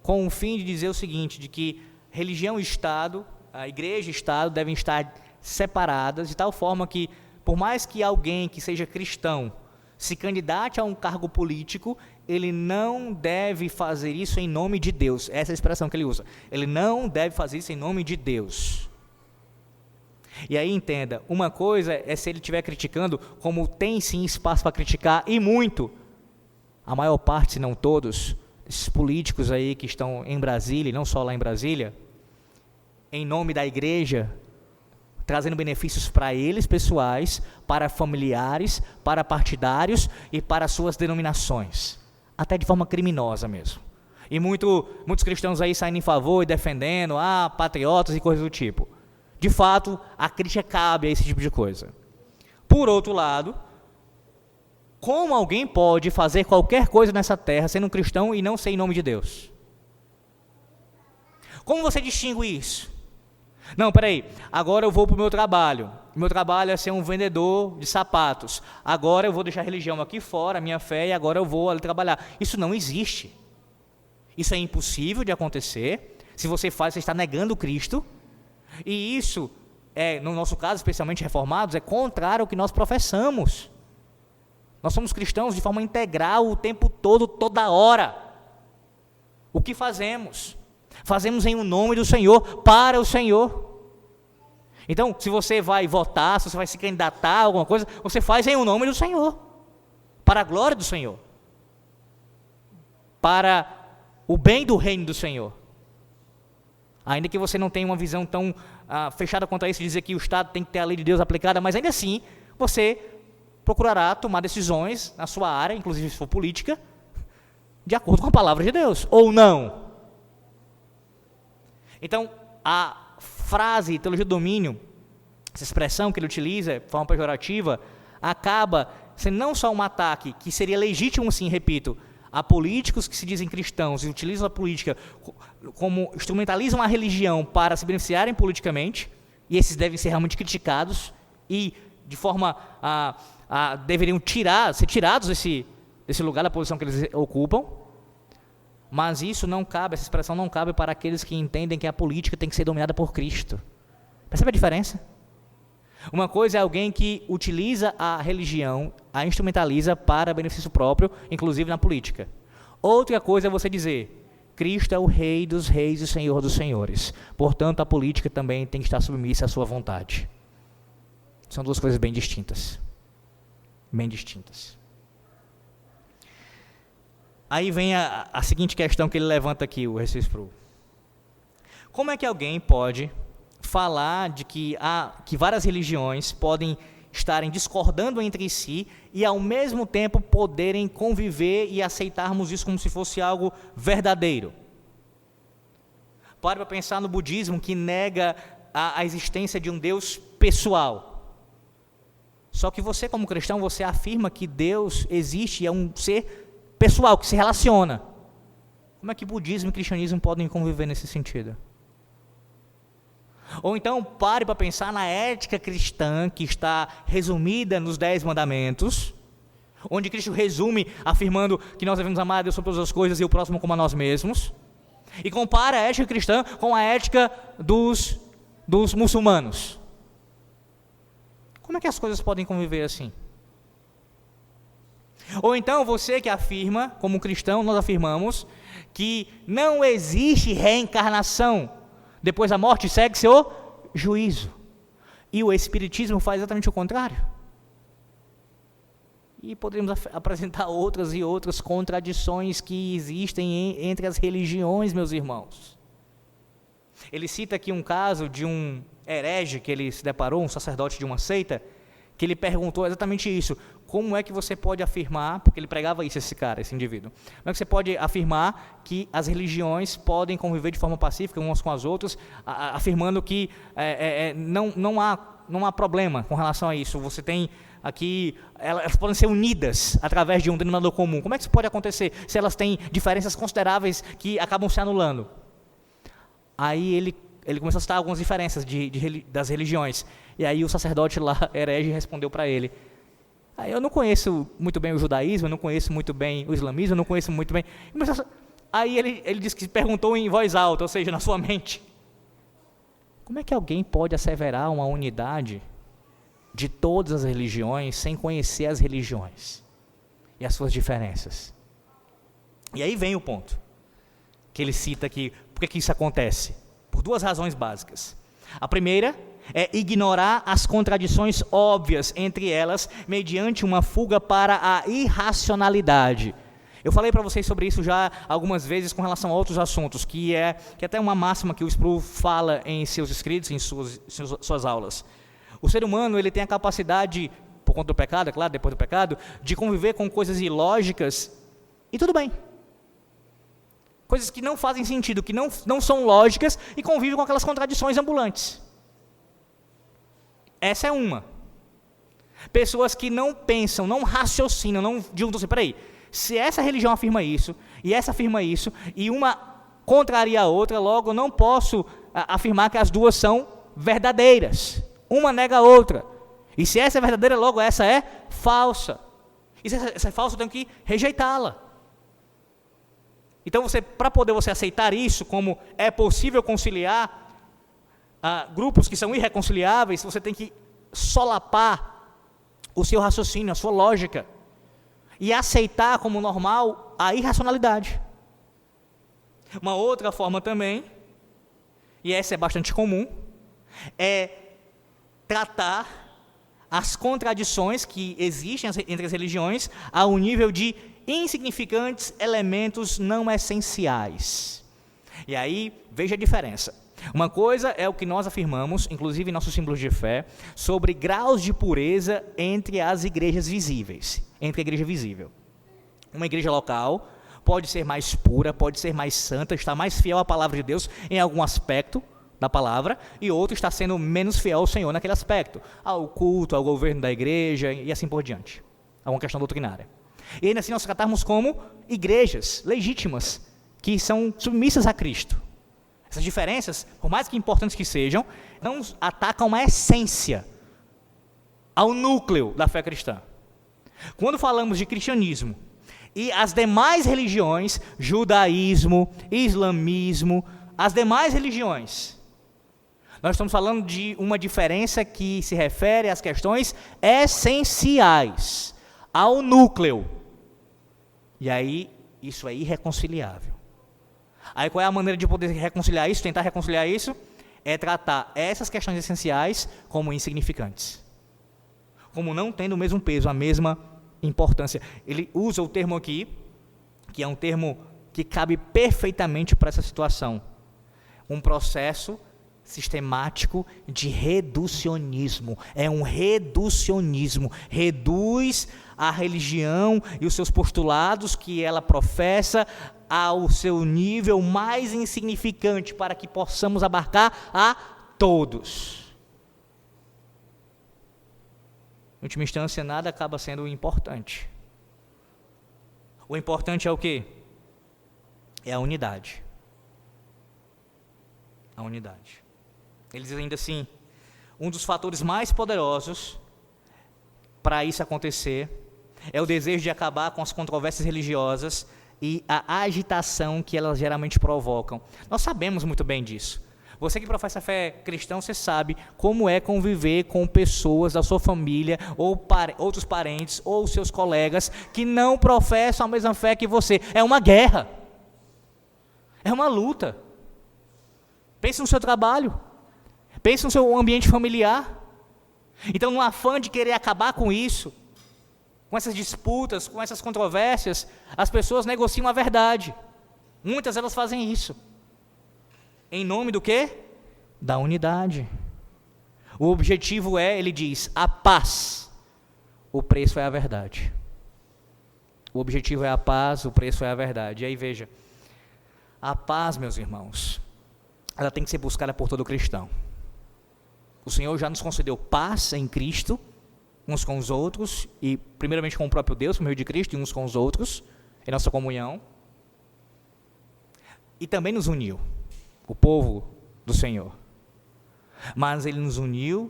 com o fim de dizer o seguinte, de que religião e Estado, a igreja e Estado devem estar separadas, de tal forma que, por mais que alguém que seja cristão se candidate a um cargo político, ele não deve fazer isso em nome de Deus. Essa é a expressão que ele usa. Ele não deve fazer isso em nome de Deus. E aí entenda, uma coisa é se ele estiver criticando, como tem sim espaço para criticar, e muito, a maior parte, se não todos, esses políticos aí que estão em Brasília, e não só lá em Brasília, em nome da igreja, trazendo benefícios para eles pessoais, para familiares, para partidários e para suas denominações, até de forma criminosa mesmo. E muitos cristãos aí saindo em favor e defendendo, patriotas e coisas do tipo. De fato, a crítica cabe a esse tipo de coisa. Por outro lado, como alguém pode fazer qualquer coisa nessa terra sendo um cristão e não ser em nome de Deus? Como você distingue isso? Não, peraí, agora eu vou para o meu trabalho é ser um vendedor de sapatos, agora eu vou deixar a religião aqui fora, a minha fé, e agora eu vou ali trabalhar. Isso não existe, isso é impossível de acontecer. Se você faz, você está negando Cristo, e isso, no nosso caso, especialmente reformados, é contrário ao que nós professamos. Nós somos cristãos de forma integral o tempo todo, toda hora. O que fazemos? Fazemos em o nome do Senhor, para o Senhor. Então, se você vai votar, se você vai se candidatar a alguma coisa, você faz em o nome do Senhor, para a glória do Senhor, para o bem do reino do Senhor. Ainda que você não tenha uma visão tão fechada quanto a isso, dizer que o Estado tem que ter a lei de Deus aplicada, mas ainda assim, você procurará tomar decisões na sua área, inclusive se for política, de acordo com a palavra de Deus, ou não. Então, a frase teologia do domínio, essa expressão que ele utiliza de forma pejorativa, acaba sendo não só um ataque, que seria legítimo sim, repito, a políticos que se dizem cristãos e utilizam a política como instrumentalizam a religião para se beneficiarem politicamente, e esses devem ser realmente criticados e de forma deveriam ser tirados desse lugar, da posição que eles ocupam. Mas isso não cabe, essa expressão não cabe para aqueles que entendem que a política tem que ser dominada por Cristo. Percebe a diferença? Uma coisa é alguém que utiliza a religião, a instrumentaliza para benefício próprio, inclusive na política. Outra coisa é você dizer, Cristo é o Rei dos reis e o Senhor dos senhores. Portanto, a política também tem que estar submissa à sua vontade. São duas coisas bem distintas. Bem distintas. Aí vem a seguinte questão que ele levanta aqui, o R.C. Sproul. Como é que alguém pode falar de que várias religiões podem estarem discordando entre si e ao mesmo tempo poderem conviver e aceitarmos isso como se fosse algo verdadeiro? Pare para pensar no budismo, que nega a existência de um Deus pessoal. Só que você, como cristão, você afirma que Deus existe e é um ser pessoal, que se relaciona. Como é que budismo e cristianismo podem conviver nesse sentido? Ou então, pare para pensar na ética cristã, que está resumida nos 10 mandamentos, onde Cristo resume afirmando que nós devemos amar a Deus sobre todas as coisas e o próximo como a nós mesmos. e compara a ética cristã com a ética dos muçulmanos. Como é que as coisas podem conviver assim? Ou então você que afirma, como cristão, nós afirmamos que não existe reencarnação. Depois da morte segue-se o juízo. E o Espiritismo faz exatamente o contrário. E poderíamos apresentar outras e outras contradições que existem entre as religiões, meus irmãos. Ele cita aqui um caso de um herege que ele se deparou, um sacerdote de uma seita, que ele perguntou exatamente isso: como é que você pode afirmar, porque ele pregava isso, esse indivíduo, como é que você pode afirmar que as religiões podem conviver de forma pacífica umas com as outras, afirmando que não há problema com relação a isso, você tem aqui, elas podem ser unidas através de um denominador comum. Como é que isso pode acontecer se elas têm diferenças consideráveis que acabam se anulando? Aí ele começou a citar algumas diferenças das religiões, e aí o sacerdote lá, herege, respondeu para ele: eu não conheço muito bem o judaísmo, eu não conheço muito bem o islamismo, eu não conheço muito bem... Aí ele disse que perguntou em voz alta, ou seja, na sua mente: como é que alguém pode asseverar uma unidade de todas as religiões sem conhecer as religiões e as suas diferenças? E aí vem o ponto que ele cita aqui. Por que isso acontece? Por duas razões básicas. A primeira é ignorar as contradições óbvias entre elas mediante uma fuga para a irracionalidade. Eu falei para vocês sobre isso já algumas vezes com relação a outros assuntos, que é até uma máxima que o Sproul fala em seus escritos, em suas aulas. O ser humano, ele tem a capacidade, por conta do pecado, é claro, depois do pecado, de conviver com coisas ilógicas, e tudo bem. Coisas que não fazem sentido, que não são lógicas, e convivem com aquelas contradições ambulantes. Essa é uma. Pessoas que não pensam, não raciocinam, não juntam assim: peraí, se essa religião afirma isso, e essa afirma isso, e uma contraria a outra, logo eu não posso afirmar que as duas são verdadeiras. Uma nega a outra. E se essa é verdadeira, logo essa é falsa. E se essa é falsa, eu tenho que rejeitá-la. Então, para poder você aceitar isso, como é possível conciliar grupos que são irreconciliáveis, você tem que solapar o seu raciocínio, a sua lógica, e aceitar como normal a irracionalidade. Uma outra forma também, e essa é bastante comum, é tratar as contradições que existem entre as religiões ao nível de insignificantes elementos não essenciais. E aí, veja a diferença. Uma coisa é o que nós afirmamos, inclusive em nossos símbolos de fé, sobre graus de pureza entre as igrejas visíveis, entre a igreja visível. Uma igreja local pode ser mais pura, pode ser mais santa, estar mais fiel à palavra de Deus em algum aspecto da palavra, e outro está sendo menos fiel ao Senhor naquele aspecto, ao culto, ao governo da igreja e assim por diante, a uma questão doutrinária. E ainda assim nós tratarmos como igrejas legítimas, que são submissas a Cristo. Essas diferenças, por mais que importantes que sejam, não atacam a essência, ao núcleo da fé cristã. Quando falamos de cristianismo e as demais religiões, judaísmo, islamismo, as demais religiões, nós estamos falando de uma diferença que se refere às questões essenciais, ao núcleo. E aí, isso é irreconciliável. Aí qual é a maneira de poder reconciliar isso, tentar reconciliar isso? É tratar essas questões essenciais como insignificantes. Como não tendo o mesmo peso, a mesma importância. Ele usa o termo aqui, que é um termo que cabe perfeitamente para essa situação. Um processo sistemático de reducionismo. É um reducionismo. Reduz a religião e os seus postulados que ela professa ao seu nível mais insignificante para que possamos abarcar a todos. Em última instância, nada acaba sendo importante. O importante é o quê? É a unidade. A unidade. Ele diz ainda assim, um dos fatores mais poderosos para isso acontecer é o desejo de acabar com as controvérsias religiosas e a agitação que elas geralmente provocam. Nós sabemos muito bem disso. Você que professa fé cristã, você sabe como é conviver com pessoas da sua família, ou outros parentes, ou seus colegas, que não professam a mesma fé que você. É uma guerra. É uma luta. Pense no seu trabalho. Pense no seu ambiente familiar. Então, no afã de querer acabar com isso, com essas disputas, com essas controvérsias, as pessoas negociam a verdade. Muitas delas fazem isso. Em nome do quê? Da unidade. O objetivo é, ele diz, a paz. O preço é a verdade. O objetivo é a paz, o preço é a verdade. E aí veja, a paz, meus irmãos, ela tem que ser buscada por todo cristão. O Senhor já nos concedeu paz em Cristo, uns com os outros, e primeiramente com o próprio Deus, por meio de Cristo, e uns com os outros, em nossa comunhão. E também nos uniu, o povo do Senhor. Mas Ele nos uniu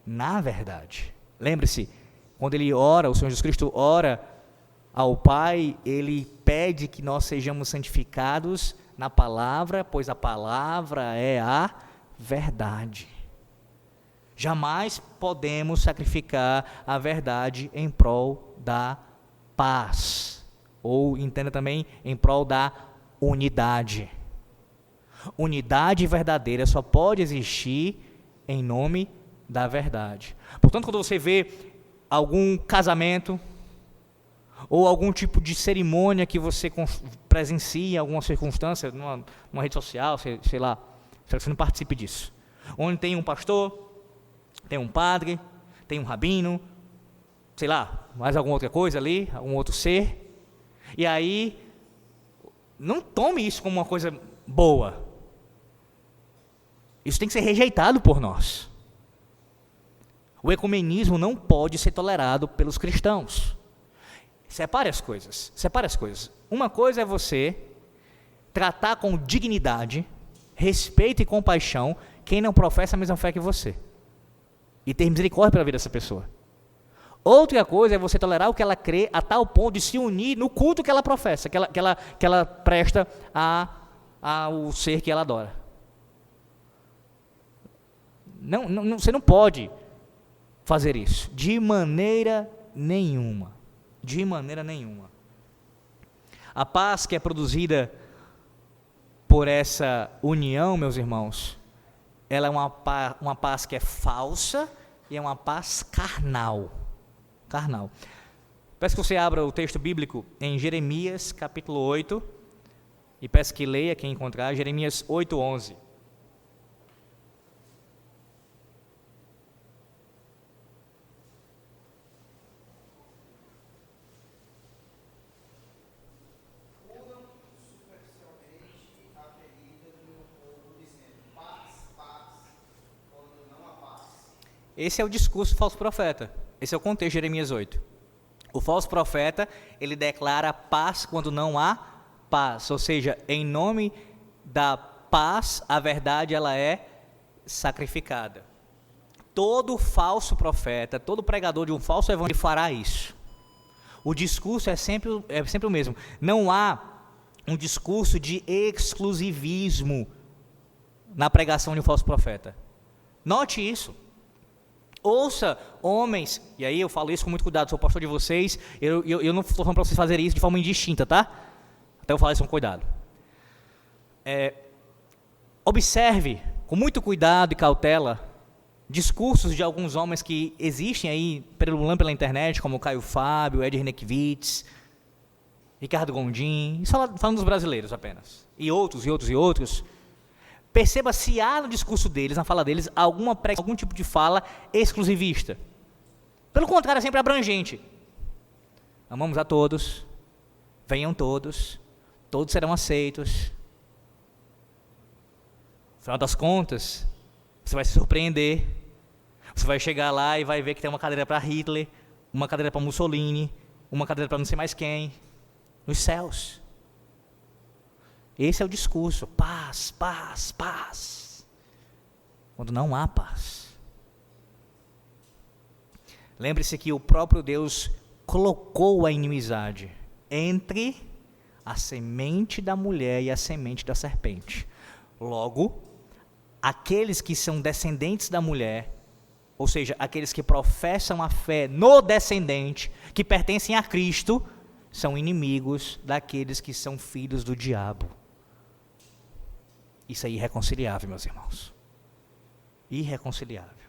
na verdade. Lembre-se, quando Ele ora, o Senhor Jesus Cristo ora ao Pai, Ele pede que nós sejamos santificados na palavra, pois a palavra é a verdade. Jamais podemos sacrificar a verdade em prol da paz. Ou entenda também, em prol da unidade. Unidade verdadeira só pode existir em nome da verdade. Portanto, quando você vê algum casamento ou algum tipo de cerimônia que você presencia em alguma circunstância, numa rede social, sei lá, espero que você não participe disso, onde tem um pastor, tem um padre, tem um rabino, sei lá, mais alguma outra coisa ali, algum outro ser, e aí, não tome isso como uma coisa boa. Isso tem que ser rejeitado por nós. O ecumenismo não pode ser tolerado pelos cristãos. Separe as coisas. Uma coisa é você tratar com dignidade, respeito e compaixão quem não professa a mesma fé que você. E ter misericórdia pela vida dessa pessoa. Outra coisa é você tolerar o que ela crê a tal ponto de se unir no culto que ela professa, que ela presta ao ser que ela adora. Não, você não pode fazer isso, de maneira nenhuma. De maneira nenhuma. A paz que é produzida por essa união, meus irmãos, ela é uma paz que é falsa e é uma paz carnal. Peço que você abra o texto bíblico em Jeremias capítulo 8 e peço que leia, quem encontrar, Jeremias 8:11. Esse é o discurso do falso profeta. Esse é o contexto de Jeremias 8. O falso profeta, ele declara paz quando não há paz. Ou seja, em nome da paz, a verdade ela é sacrificada. Todo falso profeta, todo pregador de um falso evangelho fará isso. O discurso é sempre o mesmo. Não há um discurso de exclusivismo na pregação de um falso profeta. Note isso. Ouça, homens, e aí eu falo isso com muito cuidado, sou pastor de vocês, eu não estou falando para vocês fazerem isso de forma indistinta, tá? Até eu falo isso com cuidado. Observe, com muito cuidado e cautela, discursos de alguns homens que existem aí, perambulando pela internet, como Caio Fábio, Ed Renekiewicz, Ricardo Gondim, falando dos brasileiros apenas, e outros. Perceba se há no discurso deles, na fala deles, algum tipo de fala exclusivista. Pelo contrário, é sempre abrangente. Amamos a todos, venham todos serão aceitos. Afinal das contas, você vai se surpreender. Você vai chegar lá e vai ver que tem uma cadeira para Hitler, uma cadeira para Mussolini, uma cadeira para não sei mais quem, nos céus. Esse é o discurso, paz, paz, paz, quando não há paz. Lembre-se que o próprio Deus colocou a inimizade entre a semente da mulher e a semente da serpente. Logo, aqueles que são descendentes da mulher, ou seja, aqueles que professam a fé no descendente, que pertencem a Cristo, são inimigos daqueles que são filhos do diabo. Isso é irreconciliável, meus irmãos. Irreconciliável.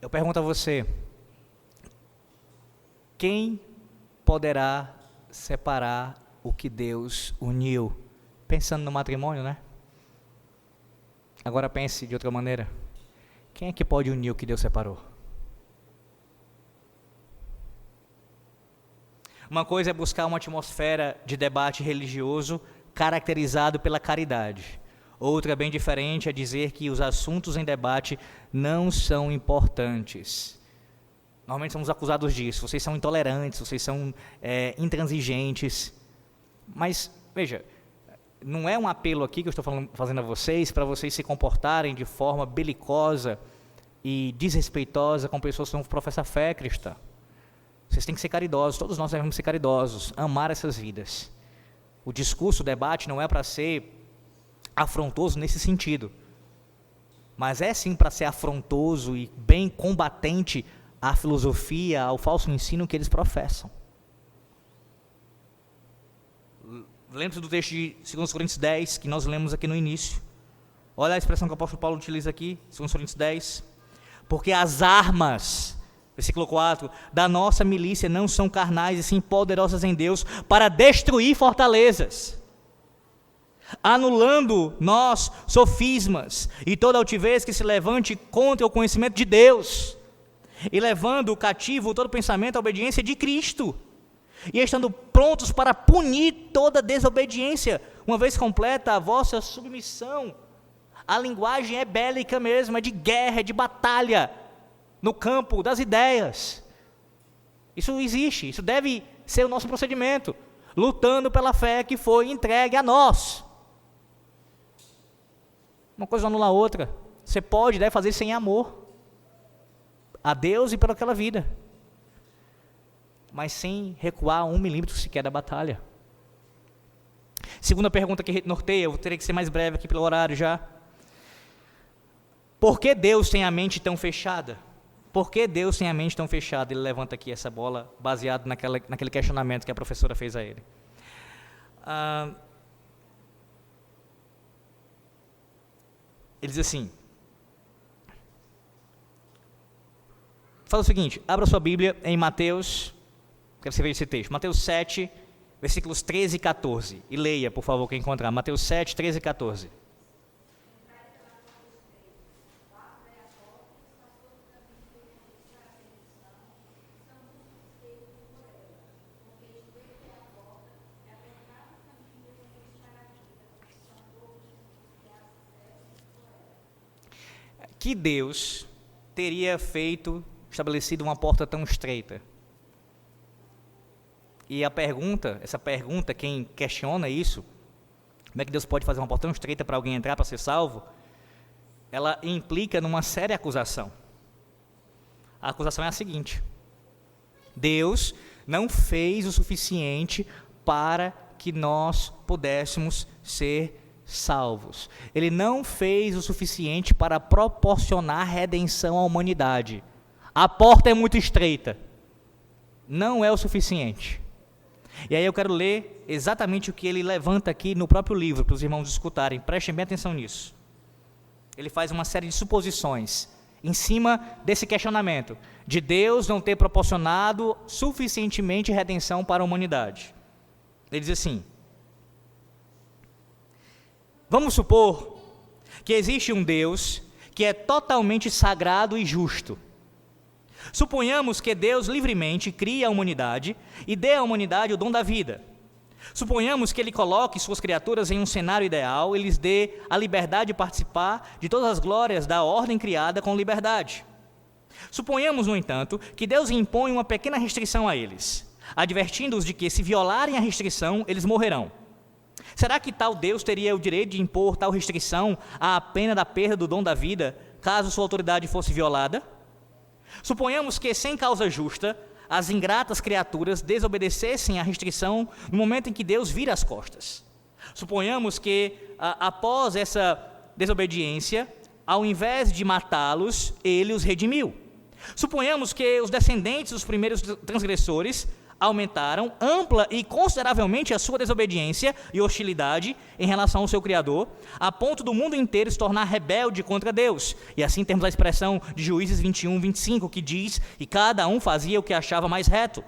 Eu pergunto a você, quem poderá separar o que Deus uniu? Pensando no matrimônio, né? Agora pense de outra maneira. Quem é que pode unir o que Deus separou? Uma coisa é buscar uma atmosfera de debate religioso caracterizado pela caridade. Outra, bem diferente, é dizer que os assuntos em debate não são importantes. Normalmente somos acusados disso. Vocês são intolerantes, vocês são intransigentes. Mas, veja, não é um apelo aqui que eu estou fazendo a vocês para vocês se comportarem de forma belicosa e desrespeitosa com pessoas que não professam a fé cristã. Vocês têm que ser caridosos, todos nós devemos ser caridosos, amar essas vidas. O discurso, o debate não é para ser afrontoso nesse sentido, mas é sim para ser afrontoso e bem combatente à filosofia, ao falso ensino que eles professam. Lembre-se do texto de 2 Coríntios 10, que nós lemos aqui no início. Olha a expressão que o apóstolo Paulo utiliza aqui, 2 Coríntios 10. Porque as armas, versículo 4, da nossa milícia não são carnais, e sim poderosas em Deus, para destruir fortalezas, anulando nós sofismas e toda altivez que se levante contra o conhecimento de Deus, e levando cativo todo pensamento à obediência de Cristo, e estando prontos para punir toda desobediência, uma vez completa a vossa submissão. A linguagem é bélica mesmo, é de guerra, é de batalha, no campo das ideias. Isso existe, isso deve ser o nosso procedimento, lutando pela fé que foi entregue a nós. Uma coisa não anula a outra. Você pode e deve fazer sem amor a Deus e por aquela vida, mas sem recuar 1 milímetro sequer da batalha. Segunda pergunta que norteia, eu terei que ser mais breve aqui pelo horário já. Por que Deus tem a mente tão fechada? Por que Deus tem a mente tão fechada? Ele levanta aqui essa bola baseado naquele questionamento que a professora fez a ele. Ele diz assim, fala o seguinte, abra sua Bíblia em Mateus, quero que você veja esse texto, Mateus 7, versículos 13 e 14, e leia, por favor, quem encontrar, Mateus 7, 13 e 14. Que Deus teria estabelecido uma porta tão estreita? E essa pergunta, quem questiona isso, como é que Deus pode fazer uma porta tão estreita para alguém entrar para ser salvo? Ela implica numa séria acusação. A acusação é a seguinte: Deus não fez o suficiente para que nós pudéssemos ser salvos. Ele não fez o suficiente para proporcionar redenção à humanidade. A porta é muito estreita. Não é o suficiente. E aí eu quero ler exatamente o que ele levanta aqui no próprio livro, para os irmãos escutarem. Prestem bem atenção nisso. Ele faz uma série de suposições em cima desse questionamento, de Deus não ter proporcionado suficientemente redenção para a humanidade. Ele diz assim: vamos supor que existe um Deus que é totalmente sagrado e justo. Suponhamos que Deus livremente cria a humanidade e dê à humanidade o dom da vida. Suponhamos que Ele coloque suas criaturas em um cenário ideal e lhes dê a liberdade de participar de todas as glórias da ordem criada com liberdade. Suponhamos, no entanto, que Deus impõe uma pequena restrição a eles, advertindo-os de que, se violarem a restrição, eles morrerão. Será que tal Deus teria o direito de impor tal restrição à pena da perda do dom da vida, caso sua autoridade fosse violada? Suponhamos que, sem causa justa, as ingratas criaturas desobedecessem à restrição no momento em que Deus vira as costas. Suponhamos que, após essa desobediência, ao invés de matá-los, ele os redimiu. Suponhamos que os descendentes dos primeiros transgressores aumentaram ampla e consideravelmente a sua desobediência e hostilidade em relação ao seu Criador, a ponto do mundo inteiro se tornar rebelde contra Deus. E assim temos a expressão de Juízes 21, 25, que diz que cada um fazia o que achava mais reto.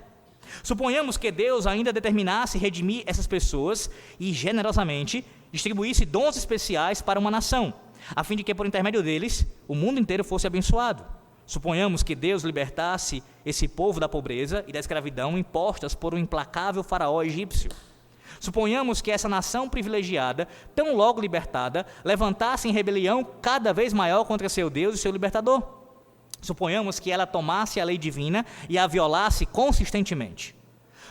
Suponhamos que Deus ainda determinasse redimir essas pessoas e generosamente distribuísse dons especiais para uma nação, a fim de que por intermédio deles o mundo inteiro fosse abençoado. Suponhamos que Deus libertasse esse povo da pobreza e da escravidão impostas por um implacável faraó egípcio. Suponhamos que essa nação privilegiada, tão logo libertada, levantasse em rebelião cada vez maior contra seu Deus e seu libertador. Suponhamos que ela tomasse a lei divina e a violasse consistentemente.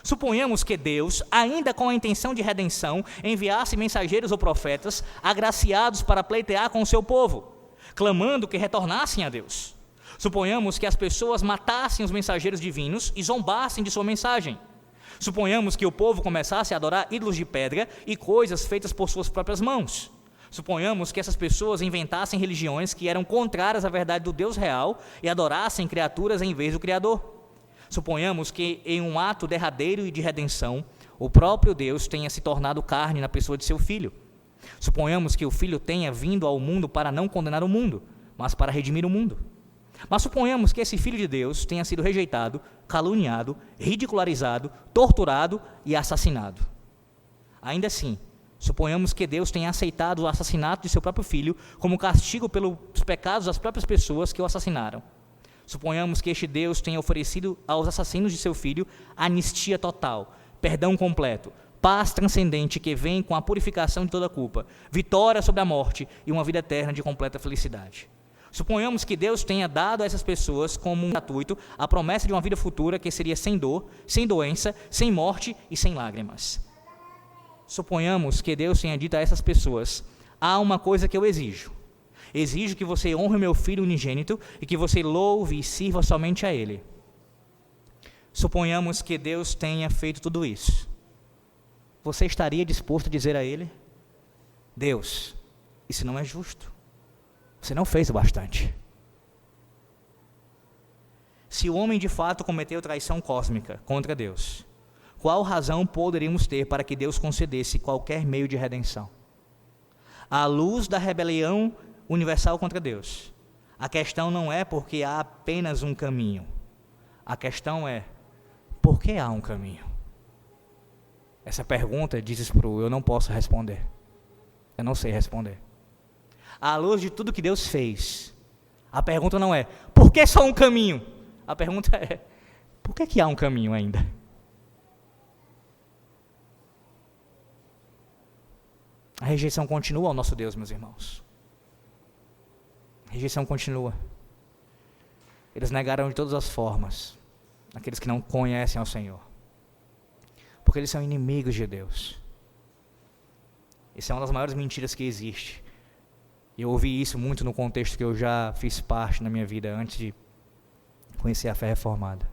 Suponhamos que Deus, ainda com a intenção de redenção, enviasse mensageiros ou profetas agraciados para pleitear com o seu povo, clamando que retornassem a Deus. Suponhamos que as pessoas matassem os mensageiros divinos e zombassem de sua mensagem. Suponhamos que o povo começasse a adorar ídolos de pedra e coisas feitas por suas próprias mãos. Suponhamos que essas pessoas inventassem religiões que eram contrárias à verdade do Deus real e adorassem criaturas em vez do Criador. Suponhamos que, em um ato derradeiro e de redenção, o próprio Deus tenha se tornado carne na pessoa de seu Filho. Suponhamos que o Filho tenha vindo ao mundo para não condenar o mundo, mas para redimir o mundo. Mas suponhamos que esse Filho de Deus tenha sido rejeitado, caluniado, ridicularizado, torturado e assassinado. Ainda assim, suponhamos que Deus tenha aceitado o assassinato de seu próprio Filho como castigo pelos pecados das próprias pessoas que o assassinaram. Suponhamos que este Deus tenha oferecido aos assassinos de seu Filho anistia total, perdão completo, paz transcendente que vem com a purificação de toda culpa, vitória sobre a morte e uma vida eterna de completa felicidade. Suponhamos que Deus tenha dado a essas pessoas como um gratuito a promessa de uma vida futura que seria sem dor, sem doença, sem morte e sem lágrimas. Suponhamos que Deus tenha dito a essas pessoas: há uma coisa que eu exijo. Exijo que você honre o meu Filho unigênito e que você louve e sirva somente a Ele. Suponhamos que Deus tenha feito tudo isso. Você estaria disposto a dizer a Ele: Deus, isso não é justo. Você não fez o bastante. Se o homem de fato cometeu traição cósmica contra Deus, qual razão poderíamos ter para que Deus concedesse qualquer meio de redenção? À luz da rebelião universal contra Deus, a questão não é porque há apenas um caminho. A questão é, por que há um caminho? Essa pergunta, diz Sproul, eu não posso responder. Eu não sei responder. À luz de tudo que Deus fez, a pergunta não é, por que só um caminho? A pergunta é, por que há um caminho ainda? A rejeição continua ao nosso Deus, meus irmãos. A rejeição continua. Eles negaram de todas as formas, aqueles que não conhecem ao Senhor. Porque eles são inimigos de Deus. Isso é uma das maiores mentiras que existe. Eu ouvi isso muito no contexto que eu já fiz parte na minha vida, antes de conhecer a fé reformada.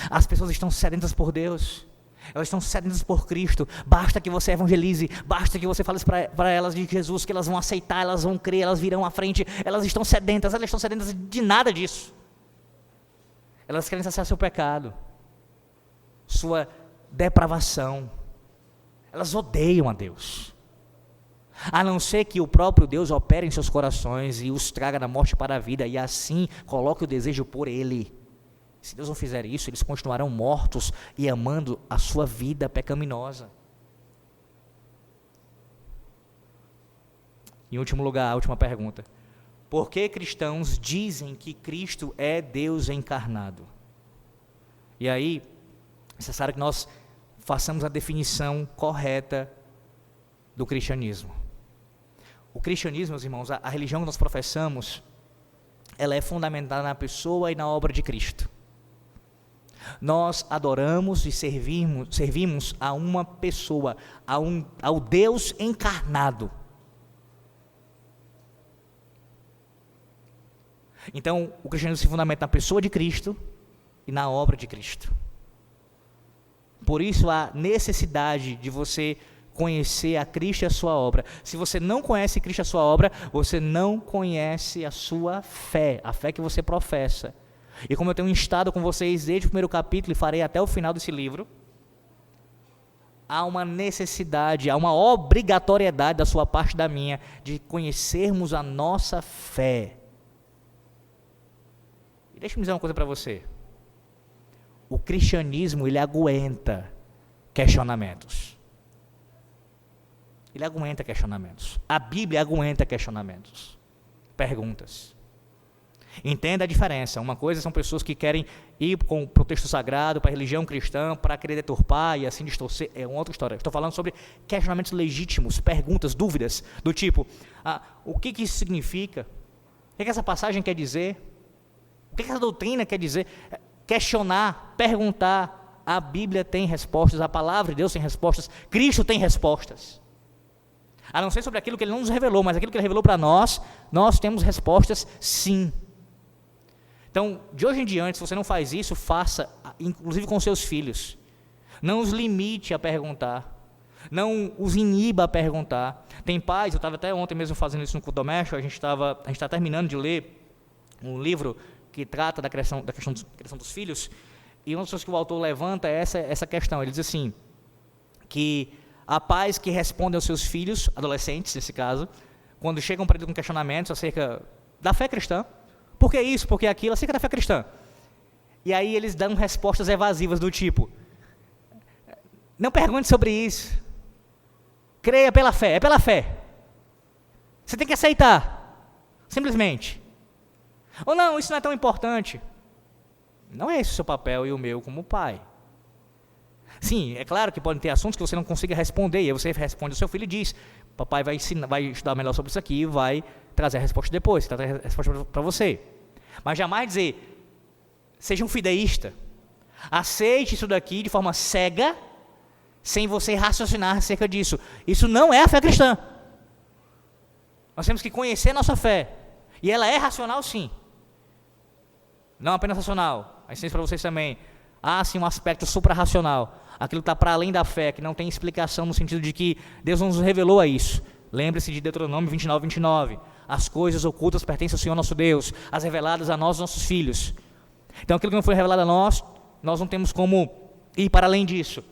As pessoas estão sedentas por Deus. Elas estão sedentas por Cristo. Basta que você evangelize, basta que você fale para elas de Jesus, que elas vão aceitar, elas vão crer, elas virão à frente. Elas estão sedentas de nada disso. Elas querem saciar seu pecado, sua depravação. Elas odeiam a Deus. A não ser que o próprio Deus opere em seus corações e os traga da morte para a vida, e assim coloque o desejo por Ele. Se Deus não fizer isso, eles continuarão mortos e amando a sua vida pecaminosa. Em último lugar, a última pergunta. Por que cristãos dizem que Cristo é Deus encarnado? E aí, é necessário que nós façamos a definição correta do cristianismo. O cristianismo, meus irmãos, a religião que nós professamos, ela é fundamentada na pessoa e na obra de Cristo. Nós adoramos e servimos a uma pessoa, ao Deus encarnado. Então, o cristianismo se fundamenta na pessoa de Cristo e na obra de Cristo. Por isso a necessidade de você conhecer a Cristo e a sua obra. Se você não conhece Cristo e a sua obra, você não conhece a sua fé, a fé que você professa. E como eu tenho estado com vocês desde o primeiro capítulo e farei até o final desse livro, há uma necessidade, há uma obrigatoriedade da sua parte e da minha, de conhecermos a nossa fé. E deixa eu dizer uma coisa para você. O cristianismo, ele aguenta questionamentos. Ele aguenta questionamentos. A Bíblia aguenta questionamentos. Perguntas. Entenda a diferença. Uma coisa são pessoas que querem ir para o texto sagrado, para a religião cristã, para querer deturpar e assim distorcer. É uma outra história. Estou falando sobre questionamentos legítimos, perguntas, dúvidas, do tipo, o que isso significa? O que essa passagem quer dizer? O que essa doutrina quer dizer? Questionar, perguntar. A Bíblia tem respostas, a palavra de Deus tem respostas, Cristo tem respostas. A não ser sobre aquilo que Ele não nos revelou, mas aquilo que Ele revelou para nós, nós temos respostas sim. Então, de hoje em diante, se você não faz isso, faça, inclusive com seus filhos. Não os limite a perguntar. Não os iniba a perguntar. Tem pais, eu estava até ontem mesmo fazendo isso no culto doméstico, a gente está terminando de ler um livro que trata da criação dos filhos, e uma das coisas que o autor levanta é essa questão. Ele diz assim, que há pais que respondem aos seus filhos, adolescentes nesse caso, quando chegam para ele com questionamentos acerca da fé cristã, por que isso, por que aquilo, acerca da fé cristã. E aí eles dão respostas evasivas do tipo, não pergunte sobre isso, creia pela fé, é pela fé. Você tem que aceitar, simplesmente. Ou não, isso não é tão importante. Não é esse o seu papel e o meu como pai. Sim, é claro que podem ter assuntos que você não consiga responder, e aí você responde ao seu filho e diz, papai vai estudar melhor sobre isso aqui e vai trazer a resposta depois, trazer a resposta para você. Mas jamais dizer, seja um fideísta, aceite isso daqui de forma cega, sem você raciocinar acerca disso. Isso não é a fé cristã. Nós temos que conhecer a nossa fé, e ela é racional sim. Não apenas racional, a essência para vocês também. Há sim um aspecto supra-racional, aquilo que está para além da fé, que não tem explicação no sentido de que Deus não nos revelou a isso. Lembre-se de Deuteronômio 29. As coisas ocultas pertencem ao Senhor nosso Deus, as reveladas a nós, nossos filhos. Então aquilo que não foi revelado a nós não temos como ir para além disso.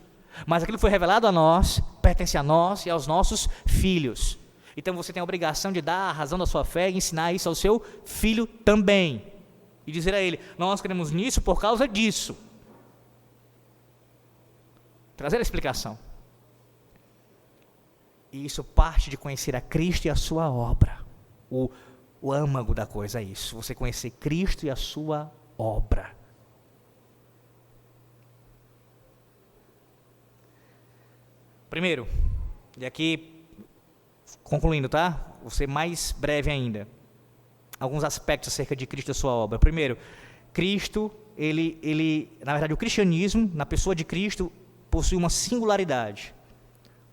Mas aquilo que foi revelado a nós, pertence a nós e aos nossos filhos. Então você tem a obrigação de dar a razão da sua fé e ensinar isso ao seu filho também. E dizer a ele, nós cremos nisso por causa disso. Trazer a explicação. E isso parte de conhecer a Cristo e a sua obra. O âmago da coisa é isso. Você conhecer Cristo e a sua obra. Primeiro, e aqui concluindo, tá? Vou ser mais breve ainda. Alguns aspectos acerca de Cristo e a sua obra. Primeiro, Cristo, na verdade, o cristianismo, na pessoa de Cristo, possui uma singularidade.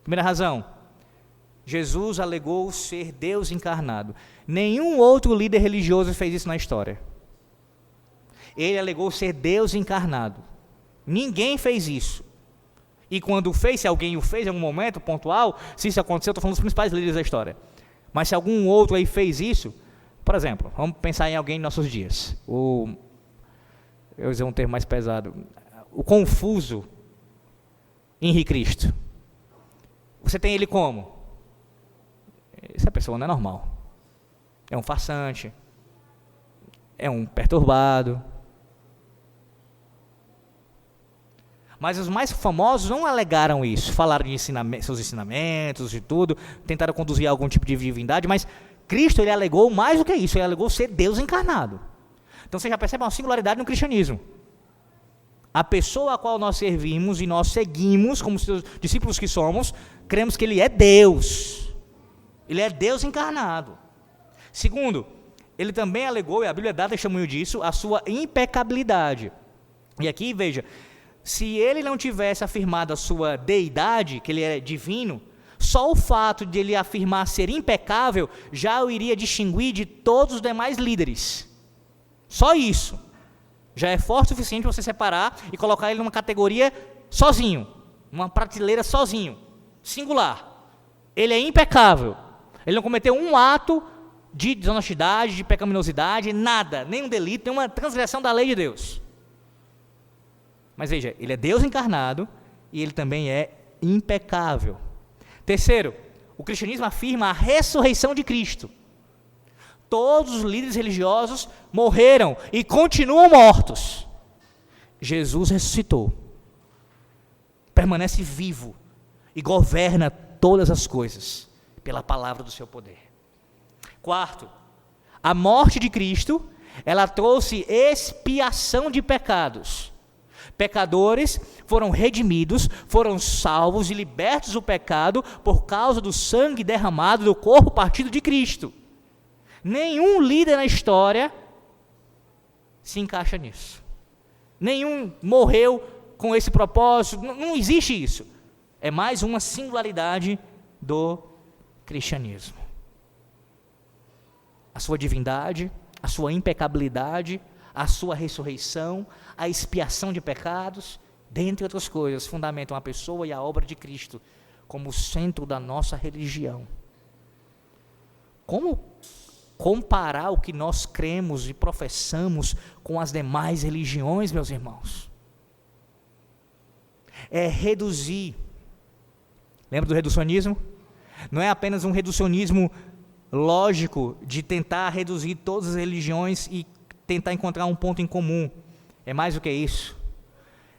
Primeira razão, Jesus alegou ser Deus encarnado. Nenhum outro líder religioso fez isso na história. Ele alegou ser Deus encarnado. Ninguém fez isso. E quando fez, se alguém o fez em algum momento pontual, se isso aconteceu, estou falando dos principais líderes da história. Mas se algum outro aí fez isso, por exemplo, vamos pensar em alguém em nossos dias. Eu vou usar um termo mais pesado. O confuso Henri Cristo. Você tem ele como? Essa pessoa não é normal. É um farsante. É um perturbado. Mas os mais famosos não alegaram isso. Falaram de seus ensinamentos, de tudo. Tentaram conduzir algum tipo de divindade, mas Cristo, ele alegou mais do que isso. Ele alegou ser Deus encarnado. Então você já percebe uma singularidade no cristianismo. A pessoa a qual nós servimos e nós seguimos, como seus discípulos que somos, cremos que Ele é Deus. Ele é Deus encarnado. Segundo, Ele também alegou, e a Bíblia dá testemunho disso, a sua impecabilidade. E aqui, veja, se Ele não tivesse afirmado a sua deidade, que Ele é divino, só o fato de Ele afirmar ser impecável, já o iria distinguir de todos os demais líderes. Só isso. Já é forte o suficiente para você separar e colocar ele numa categoria sozinho, numa prateleira sozinho, singular. Ele é impecável. Ele não cometeu um ato de desonestidade, de pecaminosidade, nada, nenhum delito, nenhuma transgressão da lei de Deus. Mas veja, ele é Deus encarnado e ele também é impecável. Terceiro, o cristianismo afirma a ressurreição de Cristo. Todos os líderes religiosos morreram e continuam mortos. Jesus ressuscitou, permanece vivo e governa todas as coisas pela palavra do seu poder. Quarto, a morte de Cristo, ela trouxe expiação de pecados. Pecadores foram redimidos, foram salvos e libertos do pecado por causa do sangue derramado do corpo partido de Cristo. Nenhum líder na história se encaixa nisso. Nenhum morreu com esse propósito, não existe isso. É mais uma singularidade do cristianismo. A sua divindade, a sua impecabilidade, a sua ressurreição, a expiação de pecados, dentre outras coisas, fundamentam a pessoa e a obra de Cristo como o centro da nossa religião. Como comparar o que nós cremos e professamos com as demais religiões, meus irmãos? É reduzir. Lembra do reducionismo? Não é apenas um reducionismo lógico de tentar reduzir todas as religiões e tentar encontrar um ponto em comum. É mais do que isso.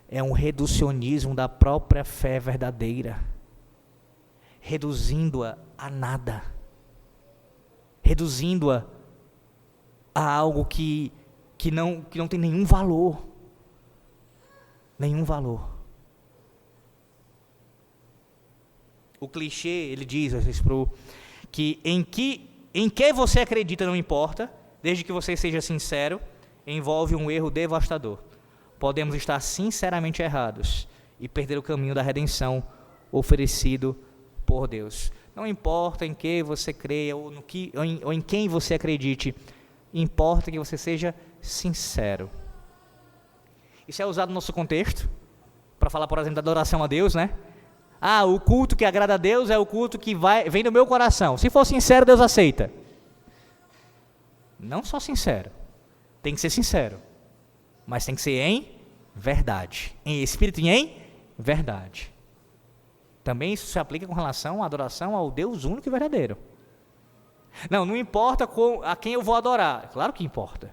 É um reducionismo da própria fé verdadeira, reduzindo-a a nada, reduzindo-a a algo que não tem nenhum valor. Nenhum valor. O clichê, ele diz, que em que você acredita não importa, desde que você seja sincero, envolve um erro devastador. Podemos estar sinceramente errados e perder o caminho da redenção oferecido por Deus. Não importa em que você creia ou em quem você acredite, importa que você seja sincero. Isso é usado no nosso contexto, para falar, por exemplo, da adoração a Deus, né? O culto que agrada a Deus é o culto que vem do meu coração. Se for sincero, Deus aceita. Não só sincero, tem que ser sincero, mas tem que ser em verdade, em espírito e em verdade. Também isso se aplica com relação à adoração ao Deus único e verdadeiro. Não importa a quem eu vou adorar. Claro que importa.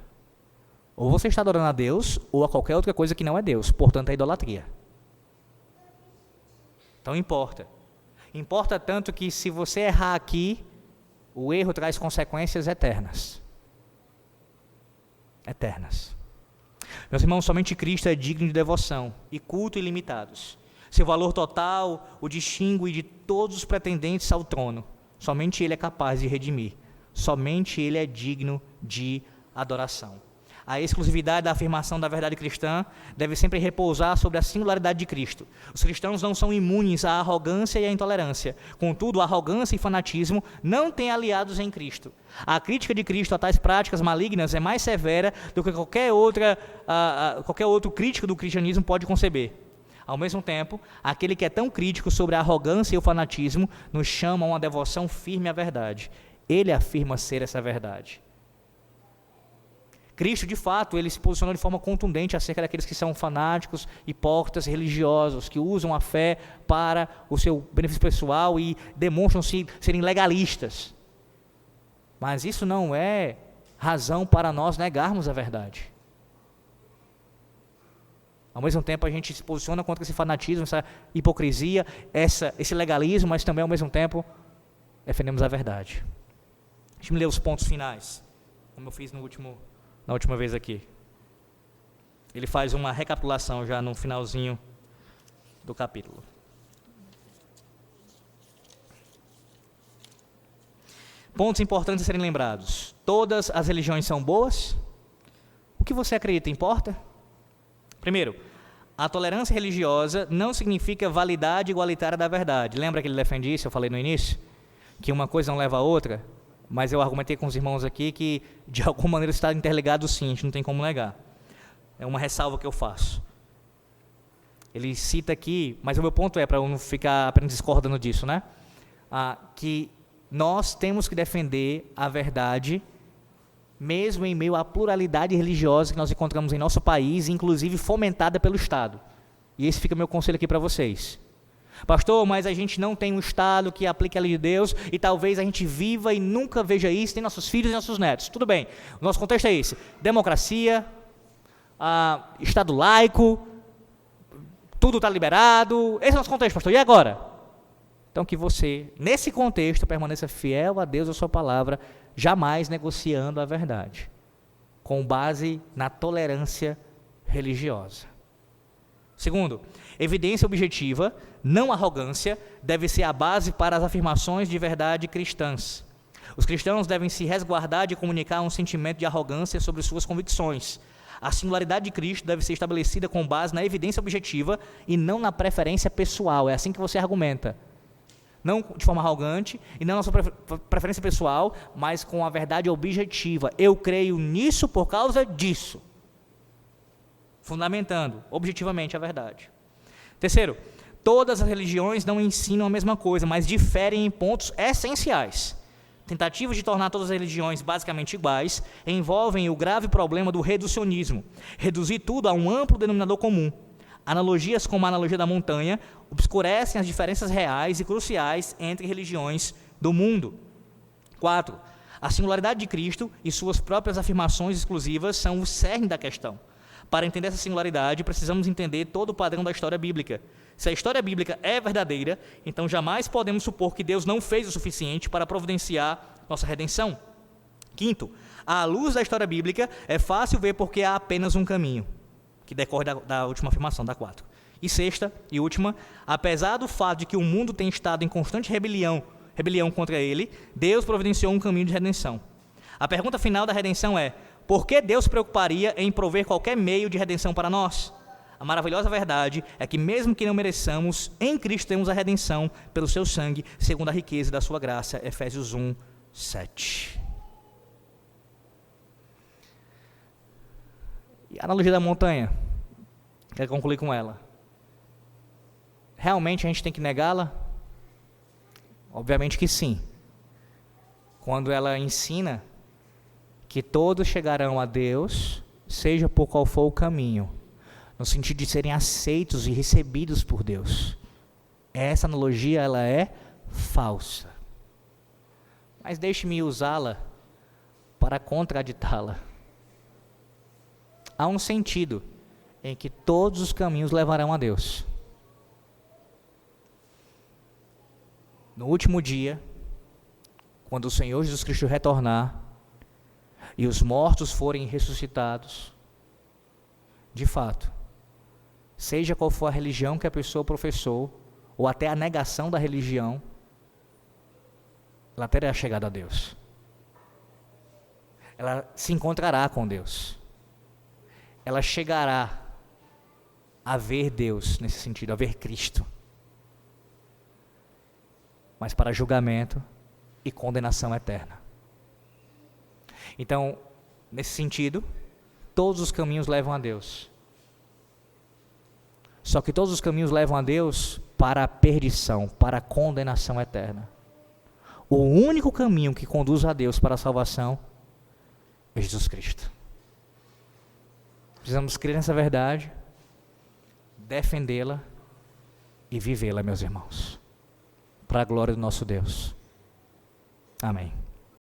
Ou você está adorando a Deus, ou a qualquer outra coisa que não é Deus, portanto é idolatria. Então importa. Importa tanto que se você errar aqui, o erro traz consequências eternas. Eternas. Meus irmãos, somente Cristo é digno de devoção e culto ilimitados. Seu valor total o distingue de todos os pretendentes ao trono. Somente Ele é capaz de redimir. Somente Ele é digno de adoração. A exclusividade da afirmação da verdade cristã deve sempre repousar sobre a singularidade de Cristo. Os cristãos não são imunes à arrogância e à intolerância. Contudo, a arrogância e fanatismo não têm aliados em Cristo. A crítica de Cristo a tais práticas malignas é mais severa do que qualquer outro crítico do cristianismo pode conceber. Ao mesmo tempo, aquele que é tão crítico sobre a arrogância e o fanatismo nos chama a uma devoção firme à verdade. Ele afirma ser essa verdade. Cristo, de fato, ele se posicionou de forma contundente acerca daqueles que são fanáticos, hipócritas, religiosos, que usam a fé para o seu benefício pessoal e demonstram serem legalistas. Mas isso não é razão para nós negarmos a verdade. Ao mesmo tempo, a gente se posiciona contra esse fanatismo, essa hipocrisia, esse legalismo, mas também, ao mesmo tempo, defendemos a verdade. Deixa eu ler os pontos finais, como eu fiz na última vez aqui. Ele faz uma recapitulação já no finalzinho do capítulo. Pontos importantes a serem lembrados. Todas as religiões são boas? O que você acredita importa? Primeiro, a tolerância religiosa não significa validade igualitária da verdade. Lembra que ele defende isso? Eu falei no início? Que uma coisa não leva a outra? Mas eu argumentei com os irmãos aqui que de alguma maneira está interligado sim, a gente não tem como negar. é uma ressalva que eu faço. Ele cita aqui, mas o meu ponto é, para eu não ficar apenas discordando disso, né? Que nós temos que defender a verdade, mesmo em meio à pluralidade religiosa que nós encontramos em nosso país, inclusive fomentada pelo Estado. E esse fica o meu conselho aqui para vocês. Pastor, mas a gente não tem um Estado que aplique a lei de Deus e talvez a gente viva e nunca veja isso, tem nossos filhos e nossos netos. Tudo bem, o nosso contexto é esse. Democracia, Estado laico, tudo está liberado. Esse é o nosso contexto, pastor. E agora? Então que você, nesse contexto, permaneça fiel a Deus e a sua palavra, jamais negociando a verdade, com base na tolerância religiosa. Segundo, evidência objetiva, não arrogância, deve ser a base para as afirmações de verdade cristãs. Os cristãos devem se resguardar de comunicar um sentimento de arrogância sobre suas convicções. A singularidade de Cristo deve ser estabelecida com base na evidência objetiva e não na preferência pessoal. É assim que você argumenta. Não de forma arrogante e não na sua preferência pessoal, mas com a verdade objetiva. Eu creio nisso por causa disso. Fundamentando objetivamente a verdade. Terceiro, todas as religiões não ensinam a mesma coisa, mas diferem em pontos essenciais. Tentativas de tornar todas as religiões basicamente iguais envolvem o grave problema do reducionismo, reduzir tudo a um amplo denominador comum. Analogias como a analogia da montanha obscurecem as diferenças reais e cruciais entre religiões do mundo. 4. A singularidade de Cristo e suas próprias afirmações exclusivas são o cerne da questão. Para entender essa singularidade, precisamos entender todo o padrão da história bíblica. Se a história bíblica é verdadeira, então jamais podemos supor que Deus não fez o suficiente para providenciar nossa redenção. 5. À luz da história bíblica, é fácil ver porque há apenas um caminho, que decorre da última afirmação, da 4. E 6ª e última, apesar do fato de que o mundo tem estado em constante rebelião contra ele, Deus providenciou um caminho de redenção. A pergunta final da redenção é: por que Deus se preocuparia em prover qualquer meio de redenção para nós? A maravilhosa verdade é que, mesmo que não mereçamos, em Cristo temos a redenção pelo seu sangue, segundo a riqueza da sua graça. Efésios 1, 7. E a analogia da montanha, quero concluir com ela. Realmente a gente tem que negá-la? Obviamente que sim. Quando ela ensina que todos chegarão a Deus, seja por qual for o caminho, no sentido de serem aceitos e recebidos por Deus. Essa analogia, ela é falsa. Mas deixe-me usá-la para contraditá-la. Há um sentido em que todos os caminhos levarão a Deus. No último dia, quando o Senhor Jesus Cristo retornar e os mortos forem ressuscitados, de fato, seja qual for a religião que a pessoa professou, ou até a negação da religião, ela terá chegado a Deus. Ela se encontrará com Deus. Ela chegará a ver Deus, nesse sentido, a ver Cristo. Mas para julgamento e condenação eterna. Então, nesse sentido, todos os caminhos levam a Deus. Só que todos os caminhos levam a Deus para a perdição, para a condenação eterna. O único caminho que conduz a Deus para a salvação é Jesus Cristo. Precisamos crer nessa verdade, defendê-la e vivê-la, meus irmãos, para a glória do nosso Deus. Amém.